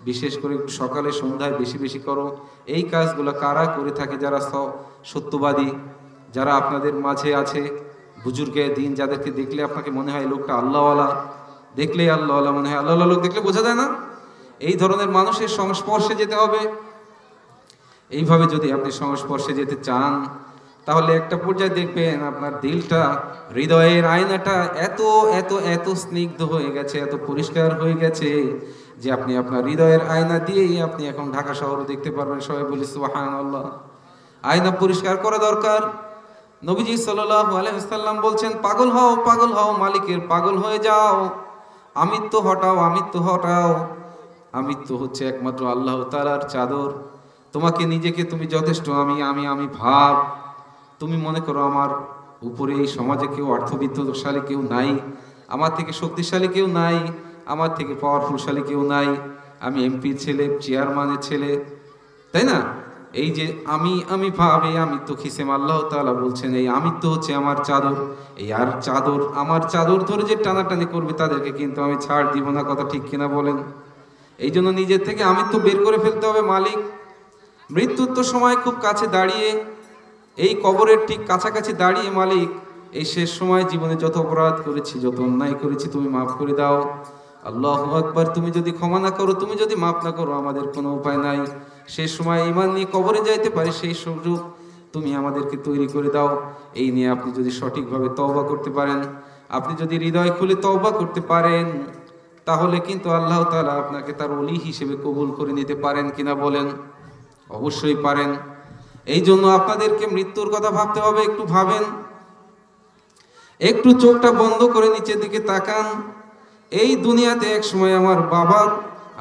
বিশেষ করে একটু সকালে সন্ধ্যায় বেশি বেশি করো। এই কাজগুলো কারা করে থাকে? যারা সত্যবাদী, যারা আপনাদের মাঝে আছে, বুজুর্গে দিন, যাদেরকে দেখলে আপনাকে মনে হয় লোকটা আল্লাহওয়ালা, দেখলেই আল্লাহওয়ালা মনে হয়, আল্লাহওয়ালা লোক দেখলে বোঝা যায় না, এই ধরনের মানুষের সংস্পর্শে যেতে হবে। এইভাবে যদি আপনি সংস্পর্শে যেতে চান, তাহলে একটা পর্যায়ে দেখবেন আপনার দিলটা, হৃদয়ের আয়নাটা এত এত এত স্নিগ্ধ হয়ে গেছে, এত পরিষ্কার হয়ে গেছে যে আপনি আপনার হৃদয়ের আয়না দিয়েই আপনি এখন ঢাকা শহর দেখতে পারবেন। সবাই বলি সুবহানাল্লাহ। আয়না পরিষ্কার করা দরকার। নবীজি সাল্লাল্লাহু আলাইহি ওয়াসাল্লাম বলছেন, পাগল হও, পাগল হও, মালিকের পাগল হয়ে যাও, আমিত্ব হটাও, আমিত্ব হটাও। আমিত্ব হচ্ছে একমাত্র আল্লাহ তাআলার চাদর। তোমাকে নিজেকে তুমি যথেষ্ট আমি আমি আমি ভাব, তুমি মনে করো আমার উপরে এই সমাজে কেউ অর্থবিত্তশালী কেউ নাই, আমার থেকে শক্তিশালী কেউ নাই, আমার থেকে পাওয়ারফুলশালী কেউ নাই, আমি এমপির ছেলে, চেয়ারম্যানের ছেলে, তাই না? এই যে আমি আমি ভাব, এই আমিত্ব খিসেম, আল্লাহ তাআলা বলছেন এই আমিত্ব হচ্ছে আমার চাদর। এই আর চাদর, আমার চাদর ধরে যে টানাটানি করবে তাদেরকে কিন্তু আমি ছাড় দিব না। কথা ঠিক কিনা বলেন? এই জন্য নিজের থেকে আমিত্ব বের করে ফেলতে হবে। মালিক মৃত্যুর তো সময় খুব কাছে দাঁড়িয়ে, এই কবরের ঠিক কাছাকাছি দাঁড়িয়ে মালিক এই শেষ সময় জীবনে যত অপরাধ করেছি, যত অন্যায় করেছি তুমি মাফ করে দাও। আল্লাহু আকবার। তুমি যদি ক্ষমা না করো, তুমি যদি মাফ না করো, আমাদের কোনো উপায় নাই। শেষ সময় ঈমান নিয়ে কবরে যাইতে পারে সেই সুযোগ তুমি আমাদেরকে তৈরি করে দাও। এই নিয়ে আপনি যদি সঠিকভাবে তওবা করতে পারেন, আপনি যদি হৃদয় খুলে তওবা করতে পারেন, তাহলে কিন্তু আল্লাহ তাআলা আপনাকে তার ওলি হিসেবে কবুল করে নিতে পারেন কিনা বলেন? অবশ্যই পারেন। এই জন্য আপনাদেরকে মৃত্যুর কথা ভাবতে হবে। একটু ভাবেন, একটু চোখটা বন্ধ করে নিচের দিকে তাকান। এই দুনিয়াতে এক সময় আমার বাবা,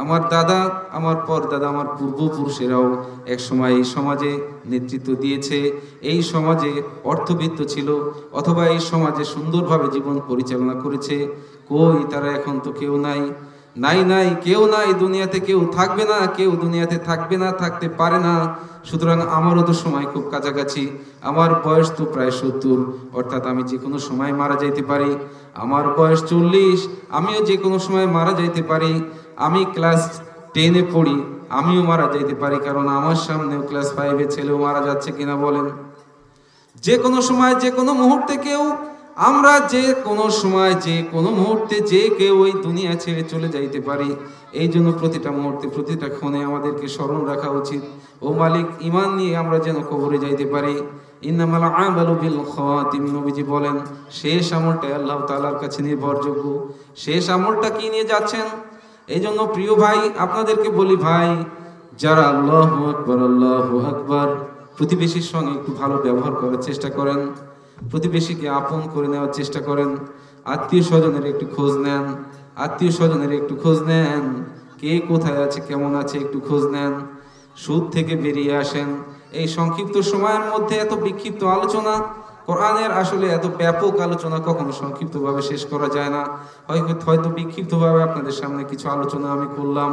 আমার দাদা, আমার পরদাদা, আমার পূর্বপুরুষেরাও এক সময় এই সমাজে নেতৃত্ব দিয়েছে, এই সমাজে অর্থবিত্ত ছিল, অথবা এই সমাজে সুন্দরভাবে জীবন পরিচালনা করেছে। কই তারা? এখন তো কেউ নাই, নাই, কেউ নাই। দুনিয়াতে কেউ থাকবে না, কেউ দুনিয়াতে থাকবে না, থাকতে পারে না। সুতরাং আমারও তো সময় খুব কাছাকাছি। আমার বয়স তো প্রায় 70, অর্থাৎ আমি যে কোনো সময় মারা যাইতে পারি। আমার বয়স 40, আমিও যে কোনো সময় মারা যাইতে পারি। আমি ক্লাস 10-এ পড়ি, আমিও মারা যাইতে পারি, কারণ আমার সামনেও ক্লাস 5-এর ছেলেও মারা যাচ্ছে কিনা বলেন? যে কোনো সময়, যে কোনো মুহূর্তে কেউ, আমরা যে কোনো সময়, যে কোনো মুহূর্তে যে কেউ ওই দুনিয়া ছেড়ে চলে যাইতে পারি। এই জন্য প্রতিটা মুহূর্তে, প্রতিটা ক্ষণে আমাদেরকে স্মরণ রাখা উচিত, ও মালিক, ঈমান নিয়ে আমরা যেন কবরে যাইতে পারি। ইন্নামাল আমালু বিল খাওয়াতিম। নবীজি বলেন শেষ আমলটা আল্লাহ তাআলার কাছে নির্ভরযোগ্য। শেষ আমলটা কি নিয়ে যাচ্ছেন? এই জন্য প্রিয় ভাই, আপনাদেরকে বলি ভাই, যারা আল্লাহু আকবার, আল্লাহু আকবার, প্রতিবেশীর সঙ্গে একটু ভালো ব্যবহার করার চেষ্টা করেন, প্রতিবেশীকে আপন করে নেওয়ার চেষ্টা করেন, আত্মীয় স্বজনের একটু খোঁজ নেন, আত্মীয় স্বজনের একটু খোঁজ নেন, কে কোথায় আছে, কেমন আছে, একটু খোঁজ নেন। সুদ থেকে বেরিয়ে আসেন। এই সংক্ষিপ্ত সময়ের মধ্যে এত বিক্ষিপ্ত আলোচনা, কোরআনের আসলে এত ব্যাপক আলোচনা কখনো সংক্ষিপ্তভাবে শেষ করা যায় না। হয়তো বিক্ষিপ্তভাবে আপনাদের সামনে কিছু আলোচনা আমি করলাম।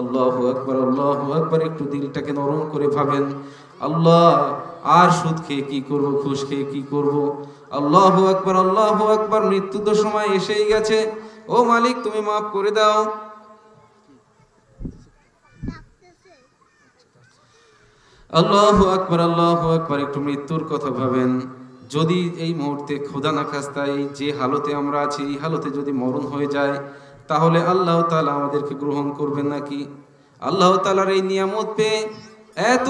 আল্লাহু আকবার, আল্লাহু আকবার। একটু দিলটাকে নরম করে ভাবেন, আল্লাহ, আর সুদ খেয়ে কি করব, ঘুষ খেয়ে কি করব? আল্লাহু আকবার, আল্লাহু আকবার। মৃত্যু তো সময় এসেই গেছে। ও মালিক, তুমি মাফ করে দাও। আল্লাহু আকবার, আল্লাহু আকবার। একটু মৃত্যুর কথা ভাবেন। যদি এই মুহূর্তে খোদা না খাস্তা এই যে হালতে আমরা আছি, এই হালতে যদি মরণ হয়ে যায়, তাহলে আল্লাহ তাআলা আমাদেরকে গ্রহণ করবেন নাকি? আল্লাহ তাআলার এই নিয়ামত পেয়ে, এত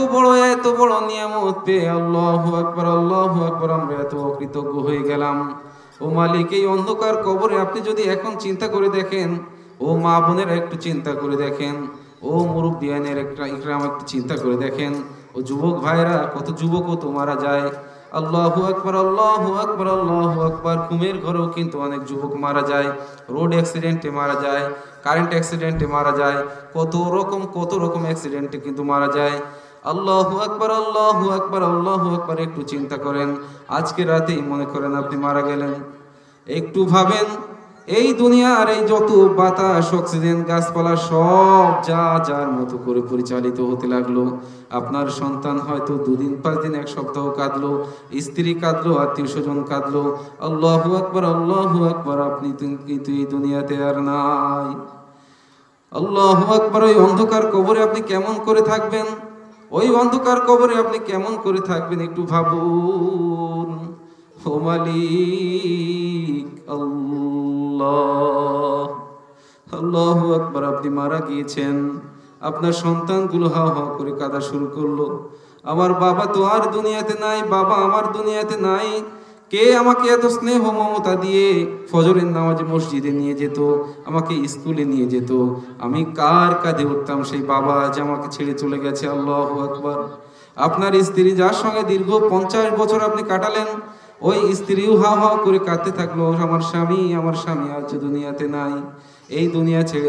বড় নিয়ামত পেয়ে, আল্লাহু আকবার, আল্লাহু আকবার, আমরা এত অকৃতজ্ঞ হয়ে গেলাম। ও মালিক, এই অন্ধকার কবরে আপনি যদি এখন চিন্তা করে দেখেন, ও মা বোনেরা একটু চিন্তা করে দেখেন, ও মুরব্বিয়ানের ইকরাম একটু চিন্তা করে দেখেন, ও যুবক ভাইরা, কত যুবকও তো মারা যায়। আল্লাহু আকবার, আল্লাহু আকবার, আল্লাহু আকবার। ঘুমের ঘরেও কিন্তু অনেক যুবক মারা যায়, রোড অ্যাক্সিডেন্টে মারা যায়, কারেন্ট অ্যাক্সিডেন্টে মারা যায়, কত রকম অ্যাক্সিডেন্টে কিন্তু মারা যায়। আল্লাহু আকবার, আল্লাহু আকবার, আল্লাহু আকবার। একটু চিন্তা করেন, আজকে রাতেই মনে করেন আপনি মারা গেলেন। একটু ভাবেন, এই দুনিয়ার এই যত বাতাস, অক্সিজেন, গাছপালা সব যার মতো করে পরিচালিত হতে লাগলো। আপনার সন্তান হয়তো 2 দিন, 5 দিন, 1 সপ্তাহ কাঁদলো, স্ত্রী কাঁদলো, আত্মীয় স্বজন কাঁদলো। আল্লাহু আকবার, আল্লাহু আকবার। আপনি কিন্তু এই দুনিয়াতে আর নাই। আল্লাহু আকবার। ওই অন্ধকার কবরে আপনি কেমন করে থাকবেন? ওই অন্ধকার কবরে আপনি কেমন করে থাকবেন? একটু ভাবুন। ও মালিক আল্লাহ, আল্লাহু আকবার। আপনি মারা গিয়েছেন, আপনার সন্তানগুলো হাও হাও করে কাঁদা শুরু করলো। আমার বাবা তো আর দুনিয়াতে নাই, বাবা আমার দুনিয়াতে নাই। কে আমাকে এত স্নেহ মমতা দিয়ে ফজরের নামাজে মসজিদে নিয়ে যেত, আমাকে স্কুলে নিয়ে যেত, আমি কার কাঁধে উঠতাম সেই বাবা আজ আমাকে ছেড়ে চলে গেছে। আল্লাহু আকবার। আপনার স্ত্রী যার সঙ্গে দীর্ঘ 50 বছর আপনি কাটালেন, ওই স্ত্রীও হাও হাও করে কাঁদতে থাকলো, আমার স্বামী আজ দুনিয়াতে নাই। এই দুনিয়া ছেড়ে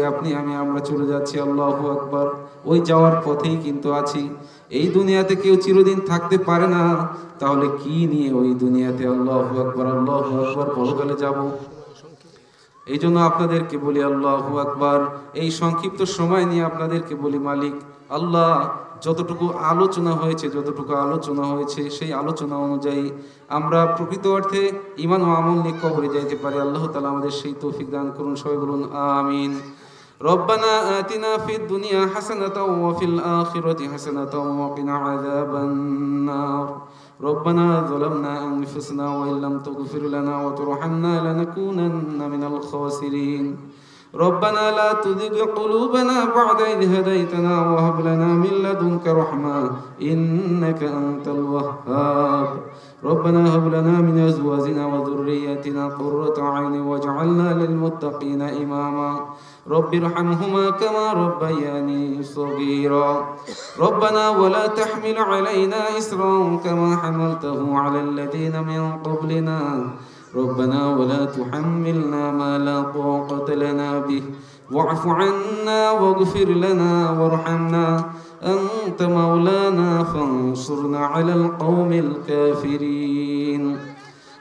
আমরা চলে যাচ্ছি। আল্লাহু আকবার। ওই যাওয়ার পথেই কিন্তু আছি। এই দুনিয়াতে কেউ চিরদিন থাকতে পারে না, তাহলে কি নিয়ে ওই দুনিয়াতে? আল্লাহু আকবার, আল্লাহু আকবার। পরকালে যাব। এই জন্য আপনাদেরকে বলি আল্লাহু আকবার। এই সংক্ষিপ্ত সময় নিয়ে আপনাদেরকে বলি, মালিক আল্লাহ, যতটুকু আলোচনা হয়েছে সেই আলোচনা অনুযায়ী আমরা প্রকৃত অর্থে ঈমান ও আমল নিয়ে কবরে যাইতে পারি। আল্লাহ তাআলা আমাদের সেই তৌফিক দান করুন। সবাই বলুন আমিন। ربنا آتنا في الدنيا حسنة وفي الآخرة حسنة وقنا عذاب النار ربنا ظلمنا أنفسنا وإن لم تغفر لنا وترحمنا لنكونن من الخاسرين ربنا لا تزغ قلوبنا بعد إذ هديتنا وهب لنا من لدنك رحمة إنك أنت الوهاب ربنا هب لنا من أزواجنا وذرياتنا قرة أعين واجعلنا للمتقين إماما رب ارحمهما كما ربياني صغيرا ربنا ولا تحمل علينا إصرا كما حملته على الذين من قبلنا ربنا ولا تحملنا ما لا طاقة لنا به واعف عنا واغفر لنا وارحمنا أنت مولانا فانصرنا على القوم الكافرين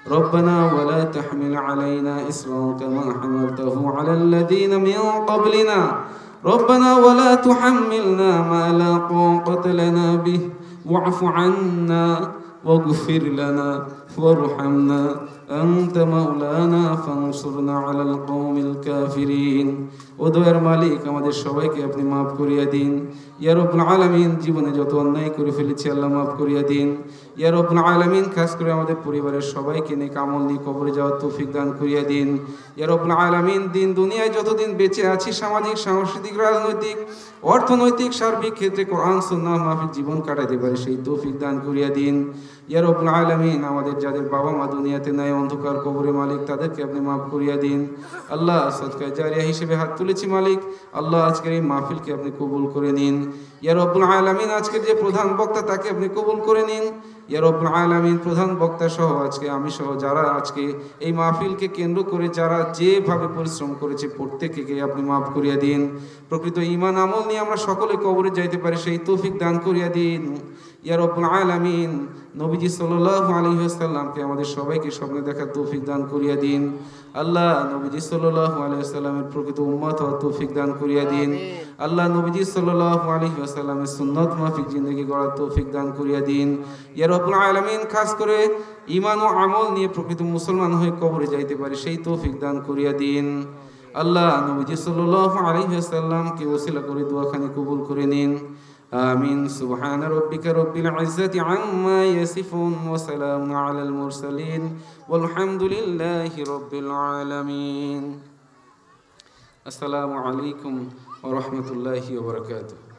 ربنا ولا تحمل علينا إصرا كما حملته على الذين من قبلنا ربنا ولا تحملنا ما لا طاقة لنا به واعف عنا واغفر لنا وارحمنا أنت مولانا فانصرنا على القوم الكافرين ওদয়ের মালিক আমাদের সবাইকে আপনি maaf করিয়া দিন ইয়া রব্বুল আলামিন জীবনে যত অন্যায় করে ফেলেছি আল্লাহ maaf করিয়া দিন ইয়া রব্বুল আলামিন খাস করে আমাদের পরিবারের সবাইকে নেক আমল নিয়ে কবরে যাওয়ার তৌফিক দান করিয়া দিন ইয়া রব্বুল আলামিন দিন দুনিয়ায় যতদিন বেঁচে আছি সামাজিক সাংস্কৃতিক রাজনৈতিক অর্থনৈতিক সার্বিক ক্ষেত্রে কোরআন সুন্নাহ মাফিক জীবন কাটাতে পারে সেই তৌফিক দান করিয়া দিন ইয়া রব্বুল আলামিন আমাদের যাদের বাবা মা দুনিয়াতে নাই অন্ধকার কবরে মালিক তাদেরকে আপনি maaf করিয়া দিন আল্লাহ সদকা জারিয়া হিসেবে হাত তুলেছি মালিক আল্লাহ আজকের এই মাহফিলকে আপনি কবুল করে নিন ইয়া রব্বুল আলামিন আজকের যে প্রধান বক্তা তাকে আপনি কবুল করে নিন ইয়া রব্বুল আলামিন প্রধান বক্তা সহ আজকে আমি সহ যারা আজকে এই মাহফিলকে কেন্দ্র করে যারা যেভাবে পরিশ্রম করেছে প্রত্যেককে আপনি maaf করিয়া দিন প্রকৃত ঈমান আমল নিয়ে আমরা সকলে কবরে যাইতে পারি সেই তৌফিক দান করিয়া দিন ইয়া রব্বুল আলামিন নবীজি সাল্লাল্লাহু আলাইহি ওয়াসাল্লামকে আমাদের সবাইকে স্বপ্নে দেখার তৌফিক দান করিয়া দিন আল্লাহ নবীজি সাল্লাল্লাহু আলাইহি ওয়াসাল্লামের প্রকৃত উম্মত হওয়ার তৌফিক দান করিয়া দিন আল্লাহ নবীজি সাল্লাল্লাহু আলাইহি ওয়াসাল্লামের সুন্নাত মাফিক জিন্দেগি গড়ার তৌফিক দান করিয়া দিন ইয়া রব্বুল আলামিন খাস করে ঈমান ও আমল নিয়ে প্রকৃত মুসলমান হয়ে কবরে যাইতে পারে সেই তৌফিক দান করিয়া দিন আল্লাহ নবীজি সাল্লাল্লাহু আলাইহি ওয়াসাল্লামকে ওসিলা করে দোয়াখানি কবুল করে নিন آمين سبحان ربك رب العزة عما يصفون وسلام على المرسلين والحمد لله رب العالمين السلام عليكم ورحمة الله وبركاته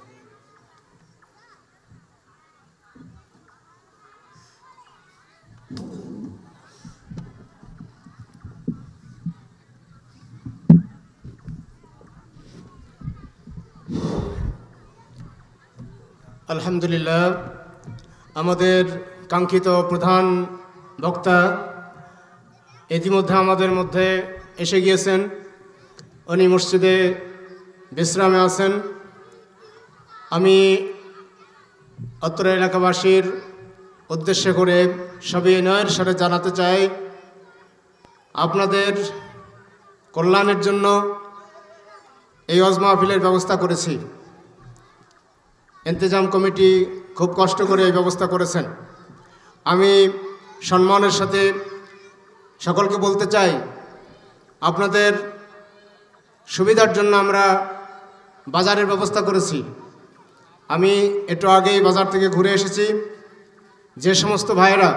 আলহামদুলিল্লাহ আমাদের কাঙ্ক্ষিত প্রধান বক্তা ইতিমধ্যে আমাদের মধ্যে এসে গিয়েছেন উনি মসজিদে বিশ্রামে আছেন আমি অত্র এলাকাবাসীর উদ্দেশ্য করে সবিনয়ের সাথে জানাতে চাই আপনাদের কল্যাণের জন্য এই ওয়াজ মাহফিলের ব্যবস্থা করেছি ইন্তজাম কমিটি খুব কষ্ট করে এই ব্যবস্থা করেছেন আমি সম্মানের সাথে সকলকে বলতে চাই আপনাদের সুবিধার জন্য আমরা বাজারের ব্যবস্থা করেছি আমি একটু আগেই বাজার থেকে ঘুরে এসেছি যে সমস্ত ভাইয়েরা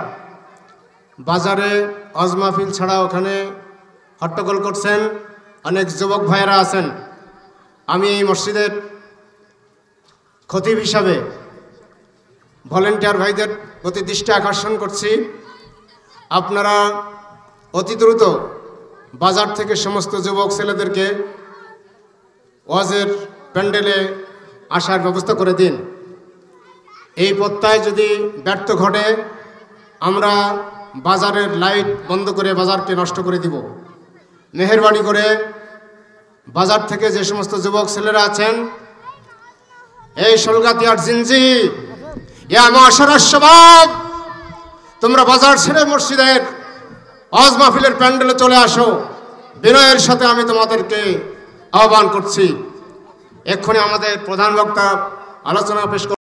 বাজারে ওয়াজ মাহফিল ছাড়া ওখানে হট্টগোল করছেন অনেক যুবক ভাইয়েরা আছেন আমি এই মসজিদের খতিব হিসাবে ভলেন্টিয়ার ভাইদের প্রতি দৃষ্টি আকর্ষণ করছি আপনারা অতি দ্রুত বাজার থেকে সমস্ত যুবক ছেলেদেরকে ওয়াজের প্যান্ডেলে আসার ব্যবস্থা করে দিন এই প্রত্যয় যদি ব্যর্থ ঘটে আমরা বাজারের লাইট বন্ধ করে বাজারকে নষ্ট করে দিব মেহেরবানি করে বাজার থেকে যে সমস্ত যুবক ছেলেরা আছেন এই সলগাতিয়ার জিনজি ইয়া মাশারাশ শাবাব তোমরা বাজার ছেড়ে মসজিদের ওয়াজ মাহফিলের প্যান্ডেলে চলে আসো বিনয়ের সাথে আমি তোমাদেরকে আহ্বান করছি এক্ষুনি আমাদের প্রধান বক্তা আলোচনা পেশ